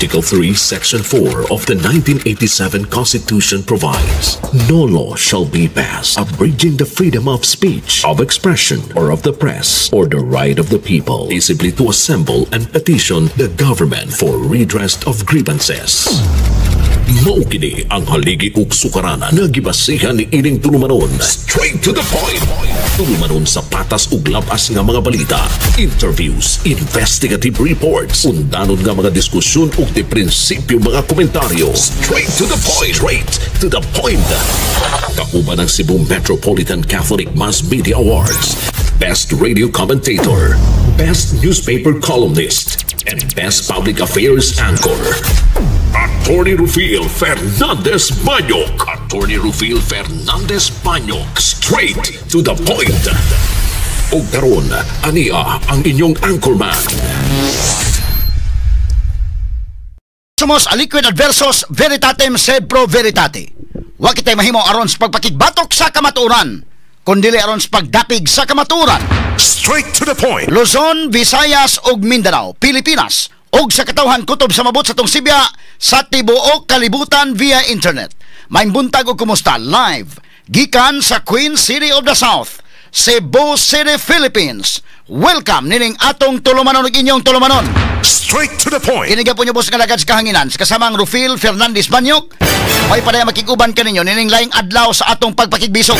Article 3, Section 4 of the 1987 Constitution provides, no law shall be passed abridging the freedom of speech, of expression, or of the press, or the right of the people peaceably to assemble and petition the government for redress of grievances. Maukini ang haligi ug sukaranan nga gibasihan ni ining tulumanon. Straight to the point. Tulumanon sa patas ug labas nga mga balita, interviews, investigative reports, undanon nga mga diskusyon ug di prinsipyo mga komentaryo. Straight to the point. Straight to the point. Kauban ng Cebu Metropolitan Catholic Mass Media Awards, Best Radio Commentator, Best Newspaper Columnist, and Best Public Affairs Anchor. Attorney Rufil Fernandez Banyok. Attorney Rufil Fernandez Banyok. Straight to the point. O karon, ania ang inyong anchorman. Somos aliquid adversos veritatem sed pro veritate. Wa kitay mahimo aron sa pagpakigbatok sa kamatuoran, kundi aron sa pagdapig sa kamatuoran. Straight to the point. Luzon, Visayas ug Mindanao, Pilipinas, ug sa katawhan kutob sa mabot sa tong Sibya sa tibuok kalibutan via internet. May buntag o kumusta live gikan sa Queen City of the South, Cebu City, Philippines. Welcome nining atong tulumanon ug inyong tulumanon. Straight to the point. Kiniga po niyo boss nga lagad sa kahanginan sa kasamang Rufil Fernandez Banyok. May padaya makiguban kaninyo nining laing adlaw sa atong pagpakigbisog.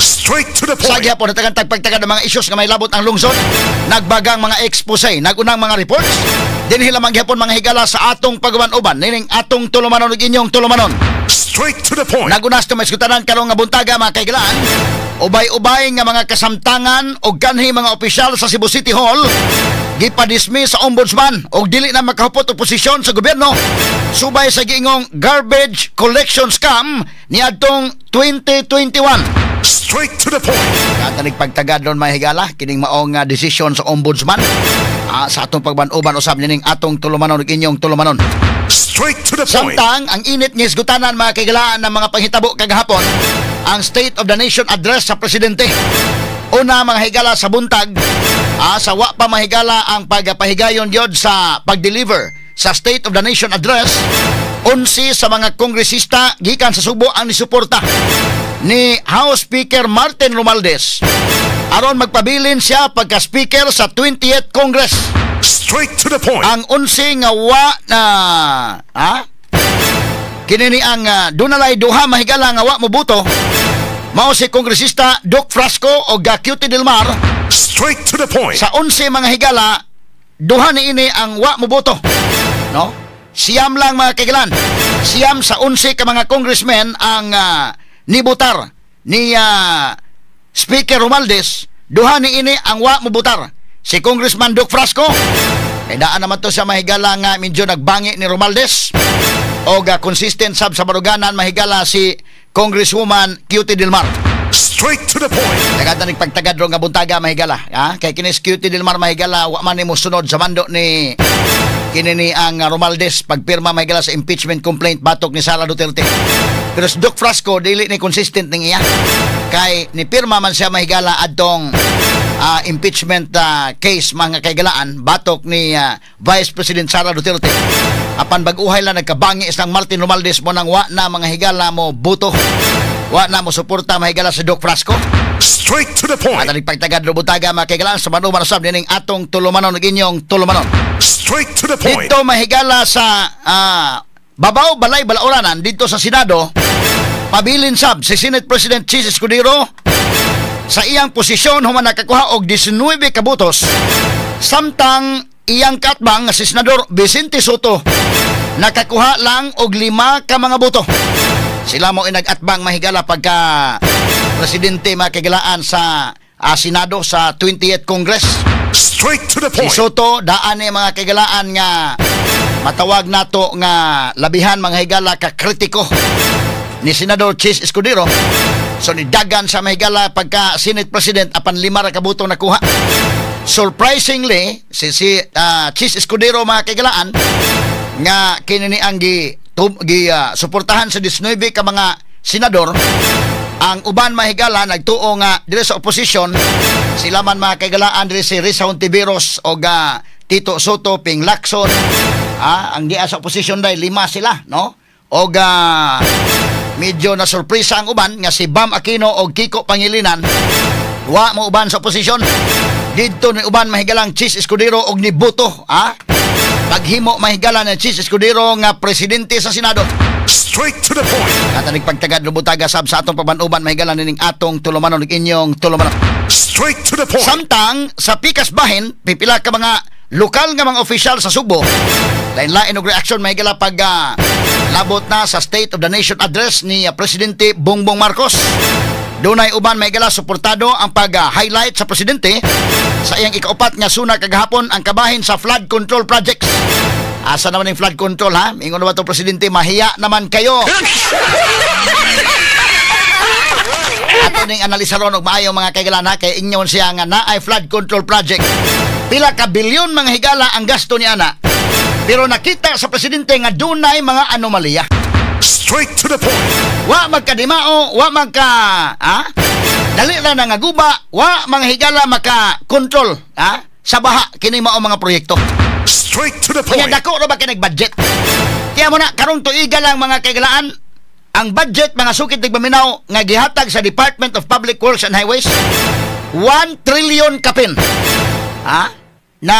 Straight to the point. Sagya po natagan tagpagtagad ng mga issues nga may labot ang lungsod. Nagbagang mga expose, nagunang mga reports. Dinhi lamang gyapon mga higala sa atong pagawan-uban nining atong tulumanon ug inyong tulumanon. Straight to the point. Nagunas to may skutanan karong nga buntaga mga kaigalaan. Ubay-ubay nga mga kasamtangan o kanhi mga opisyal sa Cebu City Hall gipadismiss sa ombudsman o dili na makahupot o posisyon sa gobyerno subay sa giingong garbage collection scam niadtong 2021. Straight to the point. Katanig pagtagad ron mga higala kining maong desisyon sa ombudsman sa atong pagban-uban usab nining atong tulumanon ug inyong tulumanon. Straight to the point. Samtang ang init nga isgutanan mga kaigalaan ng mga panghitabo kagahapon ang State of the Nation Address sa Presidente. Una mga higala sa buntag, sa wa pa mahigala ang pagpahigayon yod sa pag-deliver sa State of the Nation Address, 11 sa mga kongresista gikan sa Subo ang nisuporta ni House Speaker Martin Romualdez aron magpabilin siya pagka-speaker sa 20th Congress. Straight to the point. Ang 11 nga wa na kinini ang dunalay duha mahigala nga wa moboto mao si kongresista Doc Frasco o Gacuti Del Mar. Straight to the point. Sa 11 mga higala, duha ni ini ang wa moboto. No? Siyam lang mga kaigalan. Siyam sa 11 ka mga congressmen ang nibutar ni Speaker Romualdez. Duha ni ini ang wa mobutar. Si Congressman Doc Frasco, kay daan naman to sa mahigala nga medyo nagbangi ni Romualdez. O consistent sab sa baruganan mahigala si Congresswoman Cutie Del Mar. Straight to the point. Nagatanig pagtagad ro nga buntaga mahigala. Kay kinis Cutie Del Mar mahigala wa man nimo sunod sa mando ni kinini ang Romualdez pagpirma mahigala sa impeachment complaint batok ni Sara Duterte. Pero si Doc Frasco dili ni consistent ning iya. Kay ni pirma man siya mahigala adtong impeachment case mga kaigalaan batok ni Vice President Sara Duterte. Apan bag-uhay lang nagkabangi isang Martin Romualdez mo nang wa na mga higala mo buto. Wa na mo suporta mahigala si Doc Frasco. Straight to the point. At nagpagtagad ro butaga mga kaigalaan sa manuman usab nining atong tulumanon ug inyong tulumanon. Straight to the point. Dito mahigala sa Babaw Balay Balaoranan dito sa Senado. Pabilin sab si Senate President Chis Escudero sa iyang posisyon human nakakuha og 19 ka botos. Samtang iyang katbang si Senador Vicente Soto nakakuha lang og 5 ka mga boto. Sila mo inag-atbang mahigala pagka presidente makagalaan sa Senado sa 20th Congress. Straight to the point. Si Soto daan ni mga kagalaan nga matawag nato nga labihan mga higala ka kritiko ni Senador Chis Escudero. So nidagan sa mahigala pagka Senate President apan 5 ra ka boto nakuha. Surprisingly si Chis Escudero mga kagalaan nga kinini ang suportahan sa 19 ka mga senador. Ang uban mahigala nagtuo nga dire sa oposisyon sila man mga kagalaan dire si Risa Hontiveros o Tito Soto, Ping Lacson, Ang diya sa opposition day 5 sila, no? Og medyo na surpresa ang uban nga si Bam Aquino og Kiko Pangilinan wa mo uban sa opposition. Dito ni uban mahigalang Chis Escudero og ni Boto, paghimo mahigalan ni Chis Escudero nga presidente sa Senado. Straight to the point. Katanig pagtagad lubutaga sab sa atong pabanuban mahigalan ning atong tulumanon ug inyong tulumanon. Straight to the point. Samtang sa pikas bahin pipila ka mga lokal nga mga opisyal sa Subo lain-lain og reaksyon mahigala pag labot na sa State of the Nation address ni Presidente Bongbong Marcos. Dunay uban mahigala suportado ang pag-highlight sa presidente sa iyang ikaupat nga suna kagahapon ang kabahin sa flood control projects. Asa naman yung flood control, ha? Ingon naman itong presidente, mahiya naman kayo. Ato ning analisaron og maayo mga kaigalan, ha? Kay inyon siya nga naay flood control project. Pila ka bilyon mga higala ang gasto ni ana. Pero nakita sa presidente nga dunay mga anomalya. Straight to the point. Wa magkadimao, wa magka, dali ra na nga guba, wa mga higala maka-control, sa baha kini mao mga proyekto. Straight to the Kaya point. dako ra ba kay nag-budget? Kaya mo na karong tuiga lang mga kaigalaan, ang budget mga sukit nagpaminaw nga gihatag sa Department of Public Works and Highways 1 trillion kapin. Na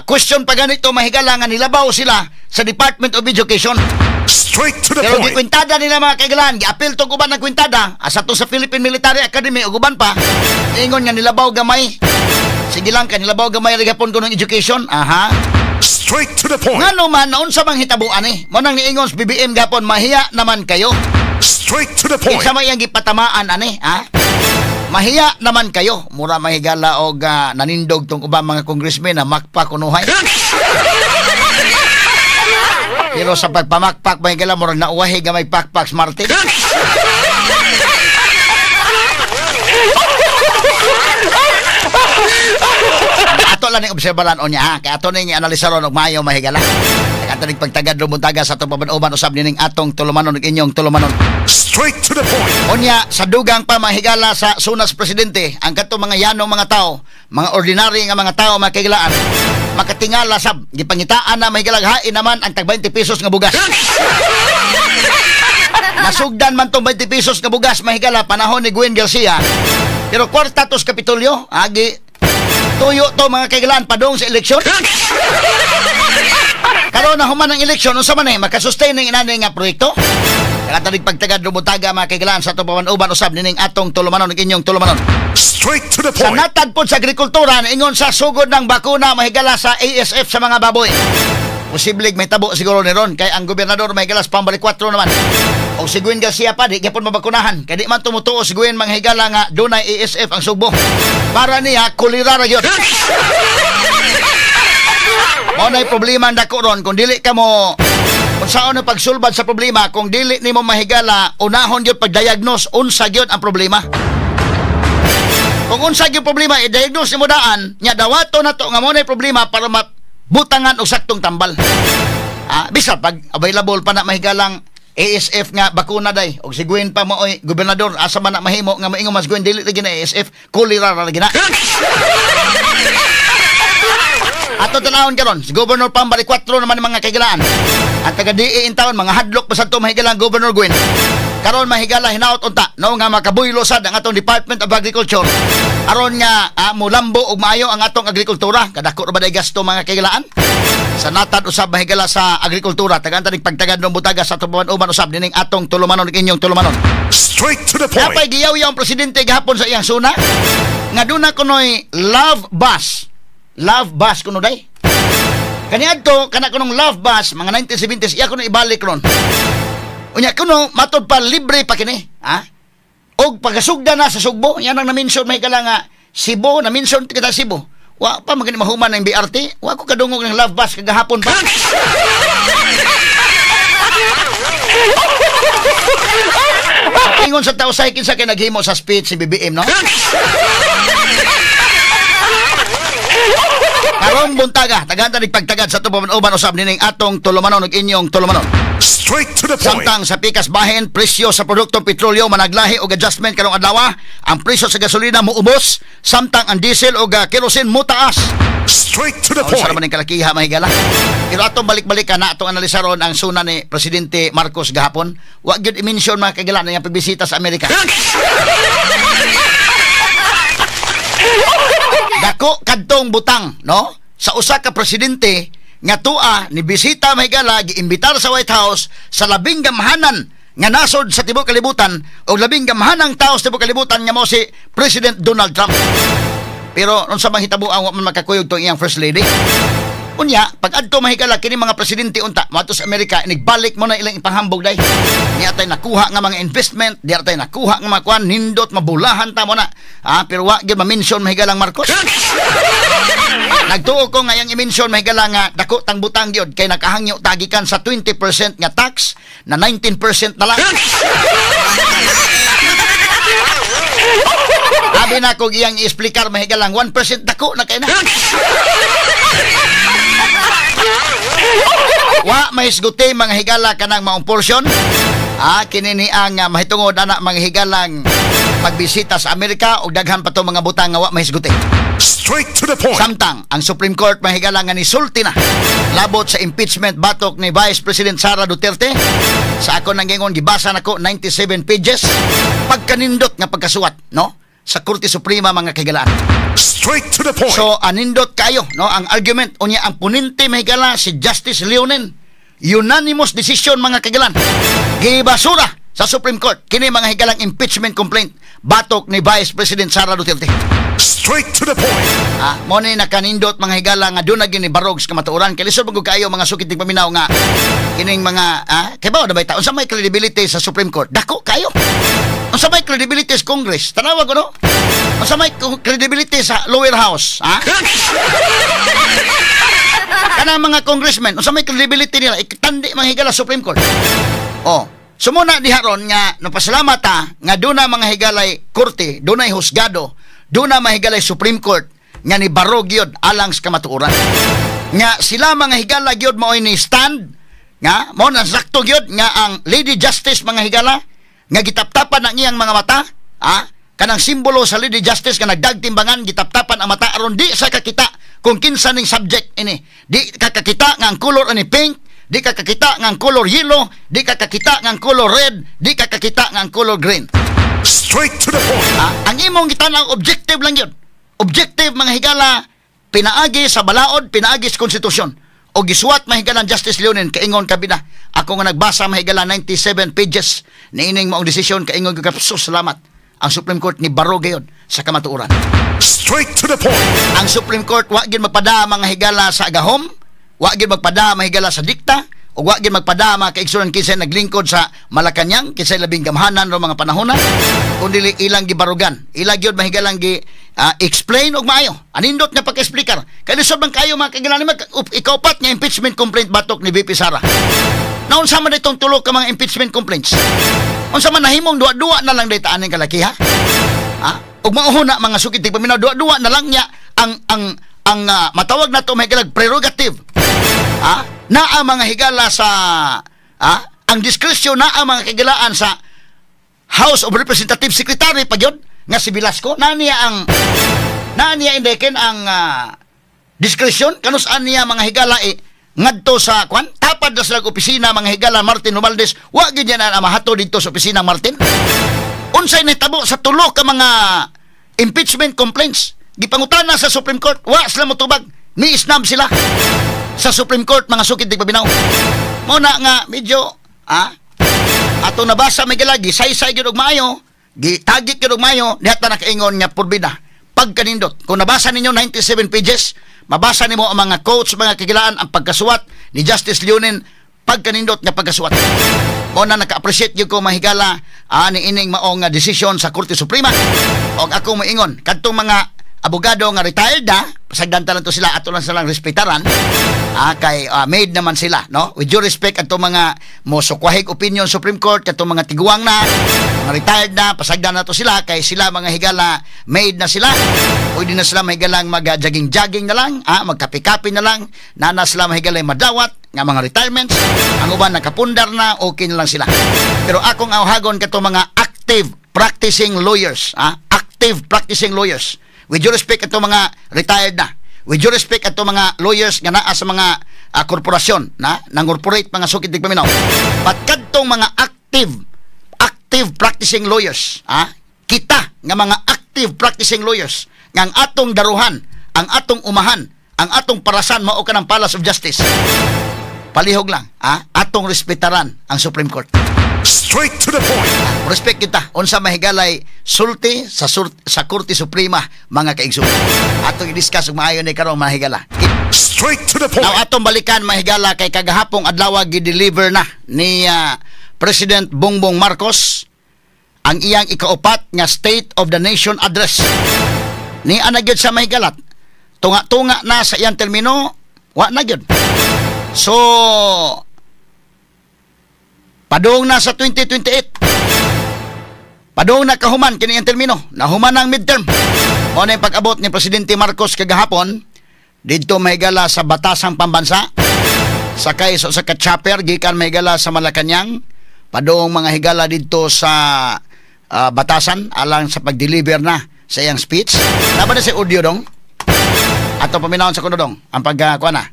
question pa ganito mahigala nga nilabaw sila sa Department of Education. Straight to the Pero point. gikwintada nila mga kaigalaan, giapil to uban ng kwintada asa to sa Philippine Military Academy ug uban pa. Ingon nga nilabaw gamay. Sige lang kanilabaw gamay rigapon ko ng education. Straight to the point. Nga naman, naunsa bang hitabuan mo nang niingon sa BBM gapon, mahiya naman kayo. Straight to the point. Kinsa may ang gipatamaan, Mahiya naman kayo. Mura mahigala og nanindog tong ubang mga congressmen na makpak kunuhay. Pero sa pagpamakpak, mahigala, mura nauwahi gamay pakpak smarte. Ato lang ni obserbaran o niya, kaya ato ning analisaron og maayo mahigala. Ato ning pagtagad lumuntaga sa atong pabanuban usab ning atong tulumanon ug inyong tulumanon. Straight to the point. Unya sa dugang pa mahigala sa sunas presidente ang kadto mga yanong mga tao, mga ordinary nga mga tao makigilaan, makatingala sab gipangitaan na mahigala hain naman ang tag 20 pesos nga bugas. Nasugdan man tong 20 pesos nga bugas mahigala panahon ni Gwen Garcia. Pero kwarta tos Kapitolyo, tuyo to mga kaigalaan padong sa eleksyon. Karon na human ang eleksyon, unsa man makasustain ning inani nga proyekto? Katalig pagtagad lumutaga mga kaigalaan sa atong pabanuban usab nining atong tulumanon ug inyong tulumanon. Straight to the Sa point. natad pod sa agrikultura ingon sa sugod ng bakuna mahigala sa ASF sa mga baboy. Posible may tabo siguro ni ron kay ang gobernador may galas pambalik 4 naman. O si Gwen Garcia pa di gyapon mabakunahan kay di man tumutuo si Gwen manghigala nga dunay ASF ang Subo. Para niya kulira ra gyud. Mo nay problema ndako ron kung dili ka mo unsaon ang pagsulbad sa problema kung dili nimo mahigala unahon gyud pagdiagnose unsa gyud ang problema. Kung unsa gyud problema i-diagnose nimo daan nya dawato na to nga mo nay problema para butangan og saktong tambal. Bisa pag available pa na mahigalang ASF nga bakuna day og si Gwen pa mo oy gobernador asa man na mahimo nga maingon mas Gwen dili lagi na ASF kulira ra lagi na. Ato tanawon karon si Governor Pambalik 4 naman mga kaigalaan. At taga DE in town mga hadlok pa sa to mahigalang Governor Gwen. Karon mahigala hinaut unta no nga makabuylo sad ang atong Department of Agriculture. Aron nga mulambo og maayo ang atong agrikultura. Kadako ra ba day gasto mga kaigalaan? Sa natad usab mahigala sa agrikultura tagaan tanig pagtagad ng butaga sa tubuan uban usab dining atong tulumanon ug inyong tulumanon. Straight to the point. Napay giyaw-yaw ang presidente gahapon sa iyang suna nga duna kunoy love bus. Love bus kuno day. Kaniadto kana kunong love bus mga 1970s iya kuno ibalik ron. Unya kuno matod pa libre pa kini, Og pagasugda na sa Sugbo, yan ang na-mention mahigala nga Cebu, na-mention kita Cebu. Wa pa magani mahuman ng BRT, wa ko kadungog ng love bus kagahapon pa. Ingon sa tao sa kinsa kay naghimo sa speech si BBM, no? Karong buntaga, tagantad pagtagad sa tubo uban usab nining atong tulumanon ug inyong tulumanon. Straight to the point. Samtang sa pikas bahin, presyo sa produktong petrolyo managlahi og adjustment karong adlaw, ang presyo sa gasolina muubos, samtang ang diesel ug kerosene mutaas. Straight to the Sa point. naman ng kalakiha mahigala. Pero atong balik-balik na atong analisaron ang suna ni Presidente Marcos gahapon. Wa gyud i-mention mga kagala na yung pagbisita sa Amerika. Dako kadtong butang, no? Sa usa ka presidente nga tua ni bisita mahigala giimbitar sa White House sa labing gamhanan nga nasod sa tibuok kalibutan o labing gamhanang tao sa tibuok kalibutan nga mo si President Donald Trump. Pero unsa bang hitabo ang man makakuyog tong iyang first lady? Unya, pag adto mahigala kini mga presidente unta moadto sa Amerika nigbalik mo na ilang ipanghambog day. Niya tay nakuha nga mga investment, diya tay nakuha nga mga kuan nindot mabulahan ta mo na. Pero wa gyud ma-mention mahigalang Marcos. Nagtuo ko nga yang i-mention mahigala nga dako tang butang gyud kay nakahangyo tagikan sa 20% nga tax na 19% na lang. Abi na kog iyang i-explicar mahigalang 1% dako na kay na. Wa mahisguti mga higala kanang maong porsyon. Kini ni ang mahitungod ana mga higalang pagbisita sa Amerika o daghan pa to mga butang nga wa mahisguti. Straight to the point. Samtang ang Supreme Court mga higala nga nisulti na labot sa impeachment batok ni Vice President Sara Duterte. Sa ako nang gingon gibasa nako 97 pages pagkanindot nga pagkasuwat, no? Sa Korte Suprema mga kahigalaan. Straight to the point. So anindot kayo, no, ang argument unya ang puninte mahigala si Justice Leonen. Unanimous decision mga kahigalan. Gibasura sa Supreme Court kini mga higalang impeachment complaint batok ni Vice President Sara Duterte. Straight to the point. Mo ni nakanindot mga higala nga doon na gini barog sa kamatuoran kay lisod magud kayo mga sukit ng paminaw nga kining mga kay ba dabay ta unsa may credibility sa Supreme Court dako kayo. Unsa may credibility sa Congress tanawa ko no. Unsa may credibility sa lower house kana mga congressmen unsa may credibility nila ikatandi mga higala Supreme Court. Sumuna diharon nga napasalamat nga doon na mga higalay korte doon na husgado doon na mahigalay Supreme Court nga ni barog yun alang sa kamatuoran. Nga sila mga higala yun mao'y ni stand nga mo na sakto yun nga ang Lady Justice mga higala nga gitaptapan ang iyang mga mata kanang simbolo sa Lady Justice nga nagdagtimbangan gitaptapan ang mata aron di sa kakita kung kinsa ning subject ini di kakakita nga ang color ani pink di kakakita nga ang color yellow di kakakita nga ang color red di kakakita nga ang color green. Straight to the point. Ang imong gitanaw objective lang yun. Objective mga higala pinaagi sa balaod, pinaagi sa konstitusyon. O gisuwat mga higala Justice Leonen kaingon kabina. Ako nga nagbasa mga higala 97 pages ni ining maong desisyon kaingon ko kapso salamat. Ang Supreme Court ni baro gayon sa kamatuoran. Straight to the point. Ang Supreme Court wa gyud magpada mga higala sa agahom, wa gyud magpada mga higala sa dikta, o wa gyud magpadama kay igsunan kinsa naglingkod sa Malacañang kinsa labing gamhanan ro mga panahon kundi ilang gibarugan ilang gyud mahigalang gi explain og maayo anindot nga pag-explicar kay lisod man kayo mga kagilan ikaupat nga impeachment complaint batok ni VP Sara. Naunsa man ditong tulo ka mga impeachment complaints unsa man nahimong duwa-duwa na lang dayta aning kalakiha ug mauhuna mga sukit paminaw duwa-duwa na lang nya ang matawag na to mahigalang prerogative naa mga higala sa ang diskresyon naa mga kagilaan sa House of Representative Secretary pa yun nga si Velasco naa niya indeken ang diskresyon kanus-an niya mga higala ngadto sa kwan tapad na sila opisina mga higala Martin Romualdez wa gyud yan na mahato dito sa opisina Martin unsay nahitabo sa tulo ka mga impeachment complaints gipangutana sa Supreme Court wa sila motubag ni isnab sila sa Supreme Court mga sukit di pabinaw. Mo na nga medyo ato nabasa may galagi say-say gyud og maayo, gitagik gyud og maayo, diha ta nakaingon nga purbida. Pagkanindot, kung nabasa ninyo 97 pages, mabasa nimo ang mga quotes mga kagilaan ang pagkasuwat ni Justice Leonen pagkanindot nga pagkasuwat. Mo na naka-appreciate gyud ko mahigala ni ining maong desisyon sa Korte Suprema. Og ako moingon kadtong mga abogado nga retired pasagdan lang to sila, ato lang silang respetaran. Kay made naman sila, no? With due respect ato mga mosukwahig opinion Supreme Court, ato mga tiguang na, mga retired na, pasagdan na to sila, kay sila mga higala, made na sila. Pwede na sila mahigalang mag-jogging-jogging na lang, magkapi-kapi na lang, nana sila mahigalang madawat, nga mga retirements, ang uban nakapundar na, okay na lang sila. Pero akong awhagon kato mga active practicing lawyers, active practicing lawyers. With due respect ato mga retired na, with due respect ato mga lawyers nga naa sa mga korporasyon na nang-corporate mga sukid tigpaminaw. But kadtong mga active practicing lawyers, kita nga mga active practicing lawyers nga ang atong daruhan, ang atong umahan, ang atong parasan mao ka ng Palace of Justice. Palihog lang, atong respetaran ang Supreme Court. Straight to the point. Respect kita. Unsa mahigalay sulti sa Korte Suprema mga kaigsoon. Atong i-discuss ug maayo ni karong mahigala. Straight to the point. Now atong balikan mahigala kay kagahapong adlaw gi-deliver na ni President Bongbong Marcos ang iyang ikaupat nga State of the Nation address. Ni ana gyud sa mahigalat. Tunga-tunga na sa iyang termino, wa na gyud. So padung na sa 2028. Padung na kahuman kini ang termino. Nahuman ang midterm. Mo na yung pag-abot ni Presidente Marcos kagahapon didto mahigala sa Batasang Pambansa. Sakay sa ka-chopper gikan mahigala sa Malacañang. Padung mga higala didto sa Batasan alang sa pag-deliver na sa iyang speech. Naba na si audio dong. Ato paminawon sa kuno dong. Ang pagkuha na.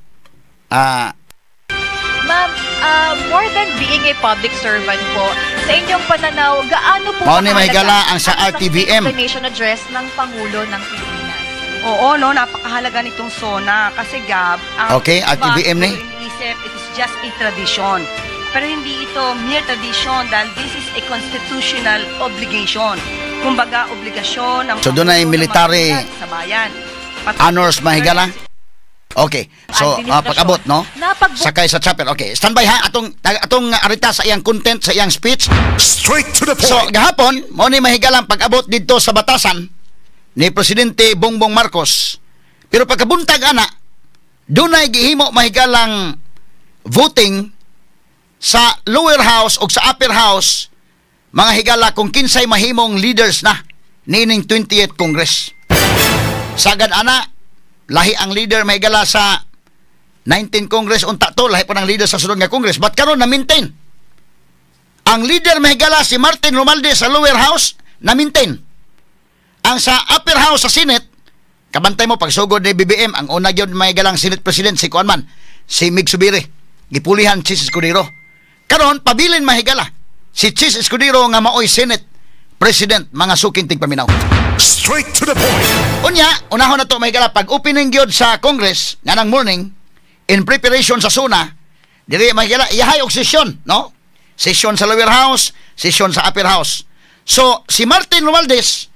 Ma'am, more than being a public servant po, sa inyong pananaw, gaano po Mao ni mahigala ang sa RTVM. Nation address ng Pangulo ng Pilipinas? Oo, no, napakahalaga nitong SONA kasi Gab, ang Okay, RTVM ni. iniisip, it is just a tradition. Pero hindi ito mere tradition dahil this is a constitutional obligation. Kumbaga, obligasyon ng So, doon ay military sa bayan. honors mahigala. Okay. So, pag-abot, no? Sakay sa chopper. Okay. Standby ha. Atong arita sa iyang content, sa iyang speech. Straight to the So, point. gahapon, mo ni mahigalang pag-abot dito sa Batasan ni Presidente Bongbong Marcos. Pero pagkabuntag, ana, doon ay gihimo mahigalang voting sa lower house o sa upper house, mga higala kung kinsay mahimong leaders na nining 20th Congress. Sagad, ana, lahi ang leader may gala sa 19 Congress unta to, lahi pa ng leader sa sunod nga Congress. But karon na maintain. Ang leader may gala si Martin Romualdez sa lower house na maintain. Ang sa upper house sa Senate, kabantay mo pagsugod ni BBM, ang una gyud may galang Senate President si Kuan man, si Mig Subiri, gipulihan Chis Escudero. Karon pabilin mahigala si Chis Escudero nga maoy Senate President mga suking tigpaminaw. Straight to the point. Unya, unahon na to may gala pag opening gyud sa Congress nga nang morning in preparation sa SONA, diri may gala iyahay og sesyon, no? Sesyon sa lower house, sesyon sa upper house. So si Martin Romualdez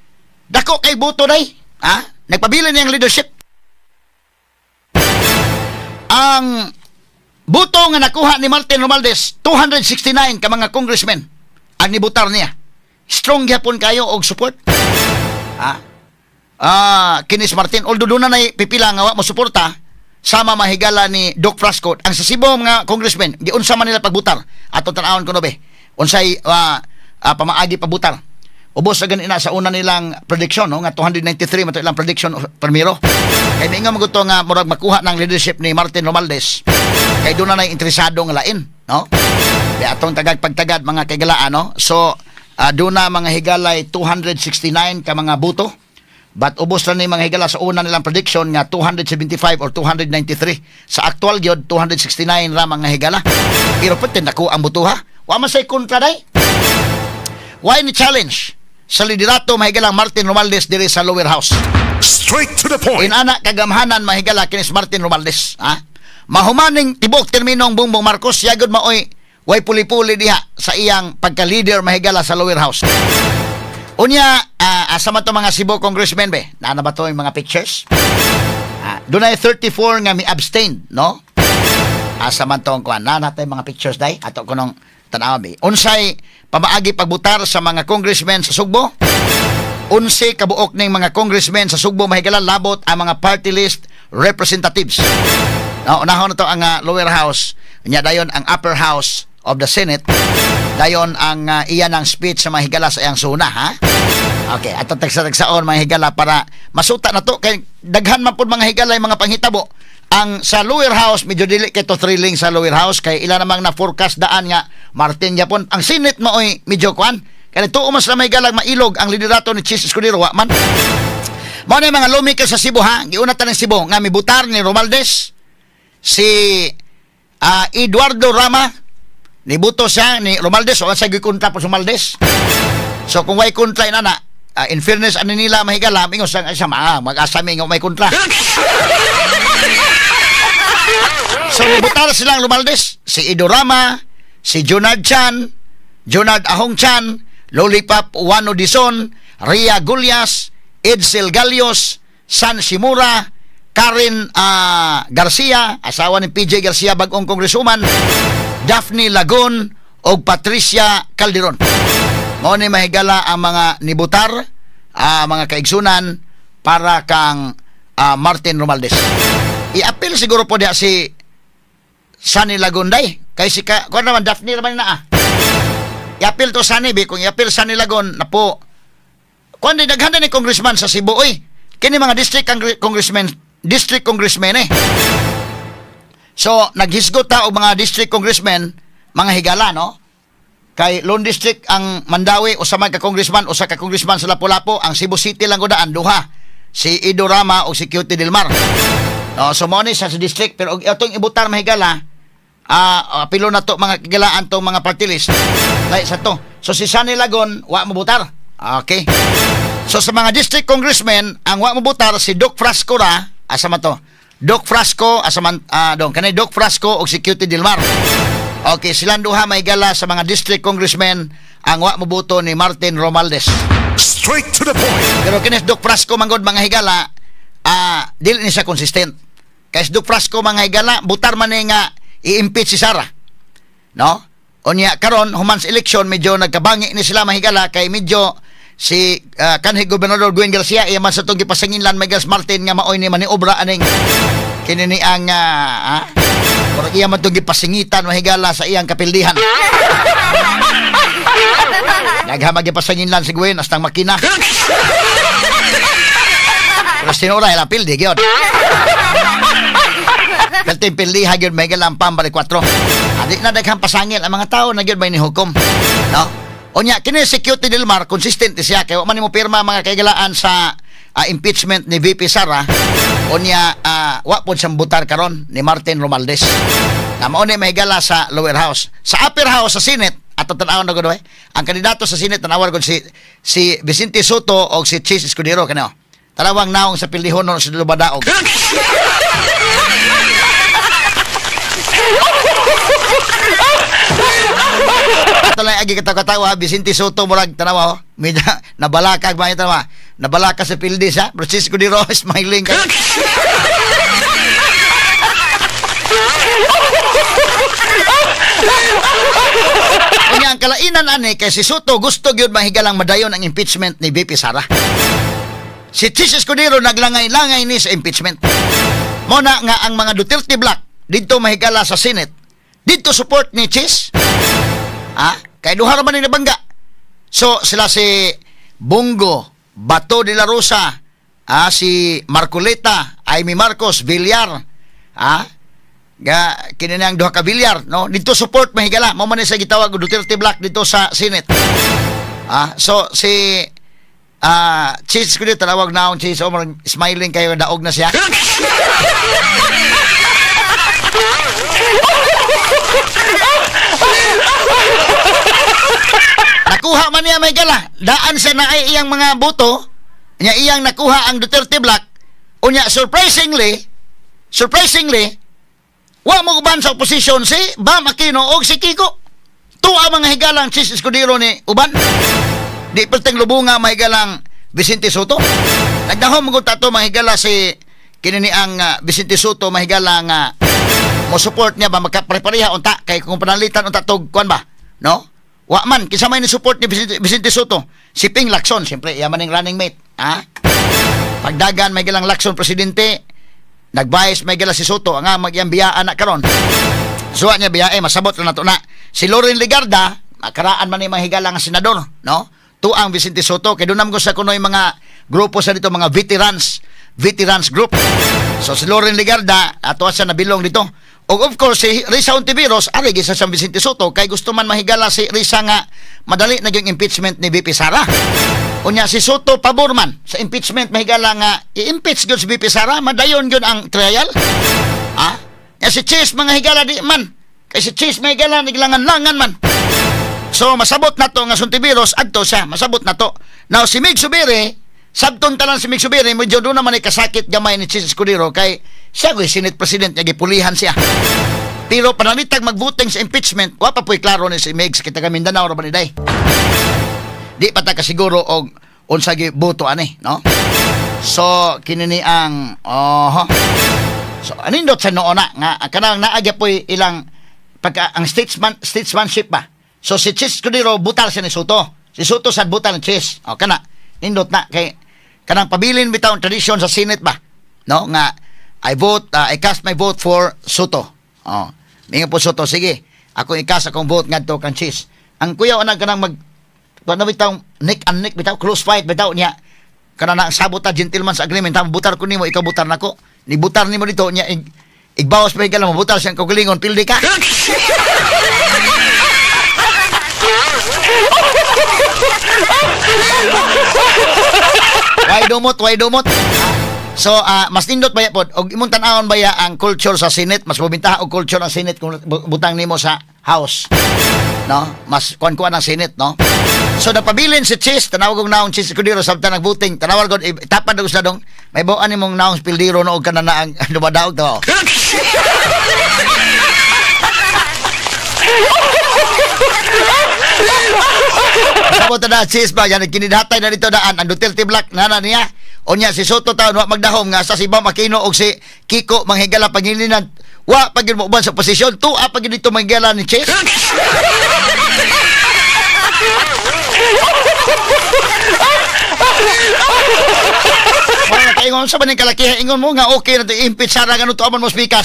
dako kay boto day, nagpabilin niyang leadership. Ang boto nga nakuha ni Martin Romualdez 269 ka mga congressmen ang nibutar niya. Strong gyapon kayo og support. Kinis Martin, although doon na pipila nga mo suporta, sama mahigala ni Doc Frasco. Ang sa Cebu mga congressmen, giunsa man nila pagbutar. Ato tanawon ko no be. Unsay pamaagi pagbutar. Ubos sa ganina sa una nilang prediction, no, nga 293 mato ilang prediction primero. Kay minga maguto nga murag makuha ng leadership ni Martin Romualdez. Kay doon na interesado nga lain, no? Kaya atong tagad-pagtagad mga kaigalaan, no? So doon na mga higalay 269 ka mga buto. But ubos na ni mga higala sa una nilang prediction nga 275 or 293. Sa actual gyud 269 ra mga higala. Pero pati naku ang buto ha. Wa man say kontra day. Why ni challenge sa liderato mga higalang Martin Romualdez diri sa lower house? Straight to the point. Inana kagamhanan mga higala kinis Martin Romualdez, mahumaning tibok terminong Bongbong Marcos yagod maoy way puli-puli diha sa iyang pagka-leader mahigala sa lower house. Unya, asa man to mga Cebu congressmen be? Naana ba to yung mga pictures? Doon ay 34 nga mi-abstain, no? Asa man to ang kuhan. Naana tayo mga pictures day? Ato ko nung tanaw be. Unsay pamaagi pagbutar sa mga congressmen sa Sugbo? 11 kabuok ning mga congressmen sa Sugbo mahigala labot ang mga party list representatives. Unahon na to ang lower house, nya dayon ang upper house of the Senate, dayon ang iyan ang speech sa mga higala sa iyang suna, ha? Okay, at tagsa-tagsaon mga higala para masuta na to kay daghan man pud mga higala yung mga panghitabo. Ang sa lower house medyo dili kay to thrilling sa lower house kay ila namang na forecast daan nga Martin Yapon. Ang Senate mo oy medyo kuan kay tuo mas na may galag mailog ang liderato ni Chis Escudero wa man. Mao na mga lawmaker sa Cebu, ha? Giuna ta ng Cebu nga mibutar ni Romualdez si Eduardo Rama. Nibuto siya ni Romualdez o sa gikontra po si Romualdez. So kung may kontra inana, in fairness ano nila mahigala mingos ang isa mag-asami nga may kontra. So nibutar silang Romualdez, si Edo Rama, si Junard Chan, Junard Ahong Chan, Lollipop Wano Dizon, Ria Gulyas, Edsel Galios, San Shimura, Karen Garcia, asawa ni PJ Garcia bagong kongresuman, Daphne Lagon o Patricia Calderon. Mao ni mahigala ang mga nibutar, mga kaigsunan para kang Martin Romualdez. I-appeal siguro po diya si Sunny Lagon day. Kay si kuan naman Daphne naman na I-appeal to Sunny kung i-appeal Sunny Lagon na po. Kuan di daghan ni congressman sa Cebu oy. Kini mga district congressmen eh. So naghisgot ta og mga district congressmen mga higala no. Kay Lone District ang Mandawi usa man ka congressman usa ka congressman sa Lapu-Lapu, ang Cebu City lang gudaan duha. Si Edo Rama o si Cutie Dilmar. No, so mo ni sa district pero atong ibutar mahigala apilo na to mga kigalaan tong mga party list. Like sa to. So si Sunny Lagon wa mo butar. Okay. So sa mga district congressmen ang wa mo butar si Doc Frasco ra asa man to. Doc Frasco asa man kanay Doc Frasco o si Cutie Dilmar. Okay, silang duha mahigala sa mga district congressmen ang wa mo boto ni Martin Romualdez. Straight to the point. Pero kini Doc Frasco manggod mga higala dili ni siya consistent. Kay Doc Frasco mga higala butar man nga i-impeach si Sara. No? Unya karon human sa election medyo nagkabangi ni sila mahigala kay medyo si kanhi Gobernador Gwen Garcia iya man sa tong gipasanginlan Miguel Martin nga maoy ni maniobra aning kinini ang pero iya man tong gipasingitan mahigala sa iyang kapildihan. Naghamag gipasanginlan si Gwen astang makina. Pero sinura ila pildi gyud. Kalting pildiha gyud mahigala ang pambalik 4. Adi na daghang pasangil ang mga tao na gyud may nihukom. No? Onya kini si Cutie Dilmar consistent siya kay wa man mo pirma mga kaigalaan sa impeachment ni VP Sara. Onya wa pod siyang butar karon ni Martin Romualdez. Na mao ni mahigala sa lower house. Sa upper house sa Senate ato tan-awon na gud ang kandidato sa Senate tanawon gud si Vicente Soto o si Chis Escudero kanao. Talawang naong sa pilihon no sa Lubadaog. Talay agi katawa Vicente Soto murag tanawa medyo nabalakag ba tanawa nabalaka sa pildi siya Francisco de Rojas smiling kay Unya ang kalainan ani kay si Soto gusto gyud mahigalang madayon ang impeachment ni VP Sara. Si Chis Escudero naglangay-langay ni sa impeachment. Muna nga ang mga Duterte Black dito mahigala sa Senate. Dito support ni Chis. Kay duha ra man ni nabangga. So sila si Bongo, Bato de la Rosa, si Marcoleta, Amy Marcos, Villar, kini ang duha ka Villar, no? Dito support mahigala. Mao man sa gitawag Duterte Black dito sa Senate. So si Chis ko dito tawag na akong Chis smiling kayo daog na siya. Nakuha man niya may gala daan sa naay iyang mga boto niya iyang nakuha ang Duterte Black unya surprisingly wa mo uban sa opposition si Bam Aquino og si Kiko tuwa mga higalang Chis Escudero ni uban di perteng lubunga mahigalang Vicente Soto nagdahom mo tato mahigala si kinini ang Vicente Soto mahigala nga mo support niya ba magkapareha unta kay kung panalitan unta tog kuan ba no Wa man kinsa may ni support ni Vicente Soto. Si Ping Lacson, siyempre iya man ning running mate, ha? Pagdagan may gilang Lacson presidente, nagbayis may gila si Soto nga magyang biyaan na karon. Suwa niya biyae masabot na nato na. Si Loren Legarda, karaan man ni mga higala nga senador, no? Tuang Vicente Soto kay dunam ko sa kunoy mga grupo sa dito, mga veterans group. So si Loren Legarda ato siya nabilong dito. O of course si Risa Ontiveros ari gisa sa Vicente Soto kay gusto man mahigala si Risa nga madali naging impeachment ni VP Sara. Unya si Soto pabor man sa impeachment, mahigala nga i-impeach gyud si VP Sara, madayon gyud ang trial. Ha? Ya si Chase mga higala di man. Kay si Chase mahigala naglangan-langan man. So masabot na to nga Ontiveros adto siya, masabot na to. Now si Mig Subiri, sabton talan si Mig Subiri, medyo doon naman ay kasakit gamay ni Chis Escudero kay siya ko Senate President, niya gipulihan siya. Pero panalitag magbuting sa impeachment, wa pa po'y klaro ni si Migs, kita ka Mindanao ra ba ni day. Di pa ta kasiguro og unsa gi boto ani, no? So kinini ang so anindot sa noona nga kanang naagya po'y ilang pagka ang statesmanship ba. So si Chis Escudero butal siya ni Soto. Si Soto sad butal ni Chis. O kana nindot na kay kanang pabilin bitaw tradisyon sa Senate ba, no, nga I cast my vote for Soto. Oh, minga po Soto, sige ako i-cast akong vote ngadto kang Chis. Ang kuya anang kanang mag kuno bitaw neck and neck bitaw, close fight bitaw niya kana na sabota gentleman's agreement, ta butar ko nimo ikaw butar nako, ni butar nimo dito niya igbawas pa igala mo butar siyang kaugalingon pildi ka. Why dumot. So mas nindot baya pod og imong tan-awon baya ang culture sa Senate, mas mabintaha og culture ang Senate kung butang nimo sa House, no? Mas kuan ang Senate, no? So napabilin si Chis, tanawag og naong Chis Escudero sabta nagbuting, tanawag god tapad og sa dong may buan nimong naong Pildiro no og kanana ang dumadaog to. Sabot na Chis ba yan kinidhatay na dito daan ang Duterte Black nana niya. Onya si Soto taon wa magdahom nga sa Sibaw Makino og si Kiko manghigala pangilinan. Wa pagid mo uban sa posisyon, tuwa pagid dito manghigala ni Chis. Wala kay ingon sa baning kalakihan ingon mo nga okay na to impeach Sara ganun to aman mo speaker.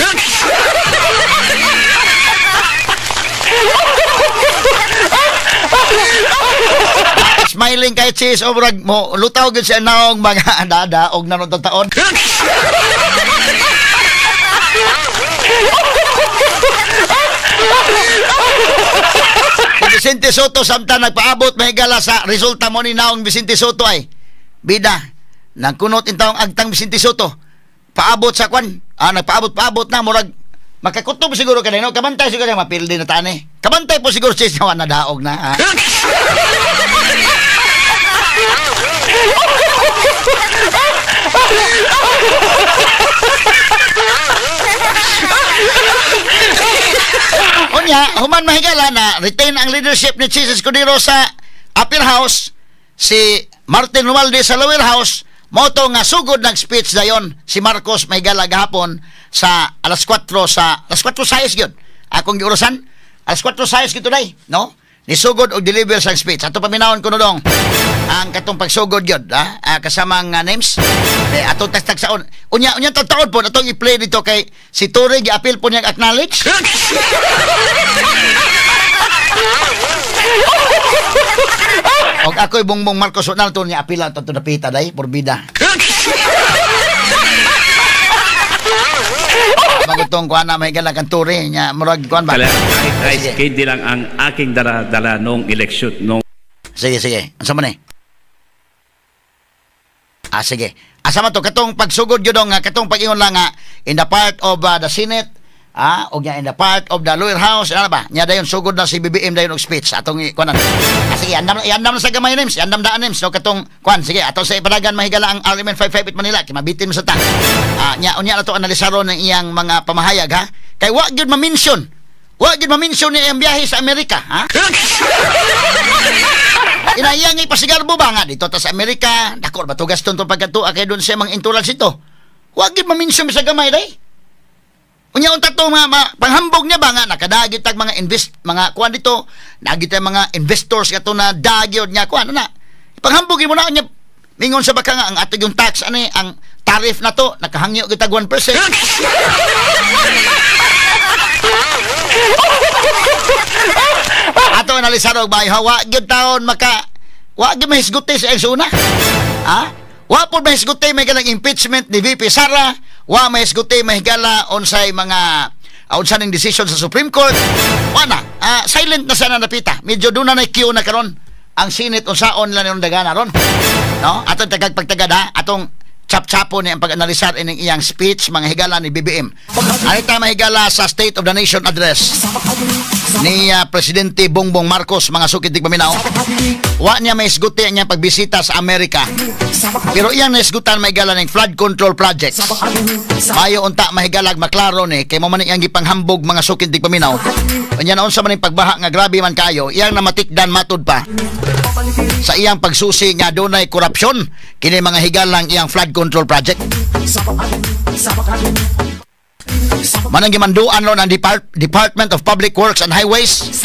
Smiling kay Chis obrag mo lutaw gyud siya naong mga dada og nanon taon. Vicente Soto samtang nagpaabot mahigala sa resulta mo ni naong Vicente Soto ay bida nagkunot intawong agtang Vicente Soto paabot sa kwan nagpaabot na murag makakutob siguro kanay no, kabantay siguro kay mapildi na tani, kabantay po siguro Chis na nadaog na ha? Unya, human mahigala na retain ang leadership ni Chis Escudero sa Upper House, si Martin Romualdez sa Lower House, moto nga sugod nag-speech dayon si Marcos mahigala gahapon sa alas 4 sayos gyud. Akong giurasan alas 4 sayos gito day, no? Ni sugod og deliver sa speech. Ato paminawon ko no dong ang katong pagsugod gyud, kasamang names. Ato tagtag saon. Unya taon po atong i-play dito kay si Torre gi-appeal po niya acknowledge. Og ako'y Bongbong Marcos Ronaldo niya apila to napita day porbida. Magutong kuan na may galang Torre nya murag kuan ba. Kahit di lang ang aking dala nung eleksyon nung. Sige. Asa man eh? Sige. Asa man to katong pagsugod gyud nga katong pag-ingon lang nga in the part of the Senate, o nya in the part of the Lower House, ano ba? Nya dayon sugod na si BBM dayon og speech atong kuanan. Sige, andam sa gamay names, andam daan names no katong kuan. Sige, ato sa ipadagan mahigala ang Argument 558 Manila kay mabitin mo sa ta. Nya unya na to analisaron ng iyang mga pamahayag ha. Kay wa gyud ma-mention ni ang biyahe sa Amerika, ha? Inayang ipasigarbo ba nga dito ta sa Amerika, dako ba tugas ton pagkatuwa kay doon siya mang intural sito. Wa gyud ma-mention sa gamay day. Unya unta to panghambog niya ba nga nakadagit tag mga mga kuan dito, nagit mga investors kato na dagyod niya kuan na. Panghambogin mo na niya mingon sa baka nga ang ato yung tax ani ang tariff na to nakahangyo kita 1%. Ato analisado ba hawa gyud taon wa gyud mahisguti sa eksuna. Ha? Wa po mahisguti may ganang impeachment ni VP Sara, wa mahisguti mahigala unsay mga unsa ning decision sa Supreme Court. Wa na. Silent na sana napita. Medyo duna na queue na karon ang Senate unsaon nila nung dagana ron. No? Atong pagtagad ha, atong chap-chapo ni ang pag-analisar ining iyang speech mga higala ni BBM. Alita mahigala sa State of the Nation address ni Presidente Bongbong Marcos mga sukid tigpaminaw. Wa niya may isguti niya pagbisita sa Amerika. Pero iyang naisgutan mahigala ng flood control project. Mayo unta mahigalag maklaro ni kay mo man iyang gipanghambog mga sukid tigpaminaw. Unya na unsa man ning pagbaha nga grabe man kaayo, iyang namatikdan matud pa sa iyang pagsusi nga dunay korupsyon kini mga higalang iyang flood control project. Manang gimanduan ron ang Department of Public Works and Highways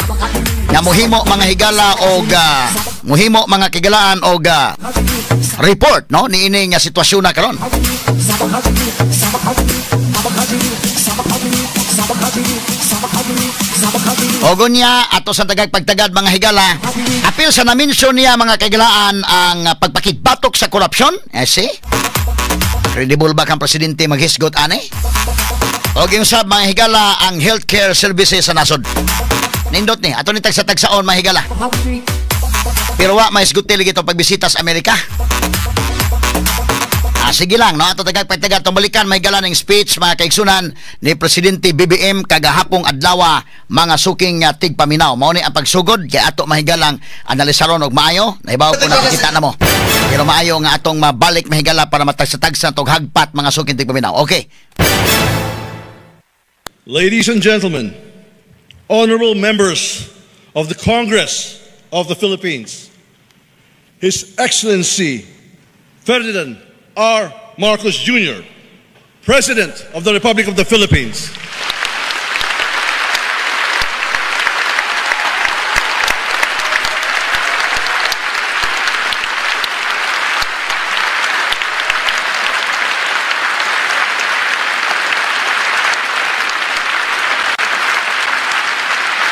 nga muhimo mga higala og muhimo mga kigalaan og report no niini nga sitwasyon na karon. Ogon niya ato sa tagag pagtagad mga higala apil sa na-mention niya mga kagalaan ang pagpakigbatok sa korupsyon. See? Credible ba kang presidente maghisgot ani? Og yung sab mga higala ang healthcare services sa nasod. Nindot ni ato ni tagsa-tagsaon mga higala. Pero wa mahisgot lagi itong pagbisita sa Amerika. Sige lang, no? Ato tagag-pagtagad tumbalikan may gala ng speech mga kaigsunan ni Presidente BBM kagahapong adlaw mga suking tigpaminaw. Mao ni ang pagsugod kay ato mahigalang analisaron og maayo. Nahibaw ko nakikita na mo. Pero maayo nga atong mabalik mahigala para matagsa-tagsa tog hagpat mga suking tigpaminaw. Okay. Ladies and gentlemen, honorable members of the Congress of the Philippines, His Excellency Ferdinand R. Marcos Jr., President of the Republic of the Philippines.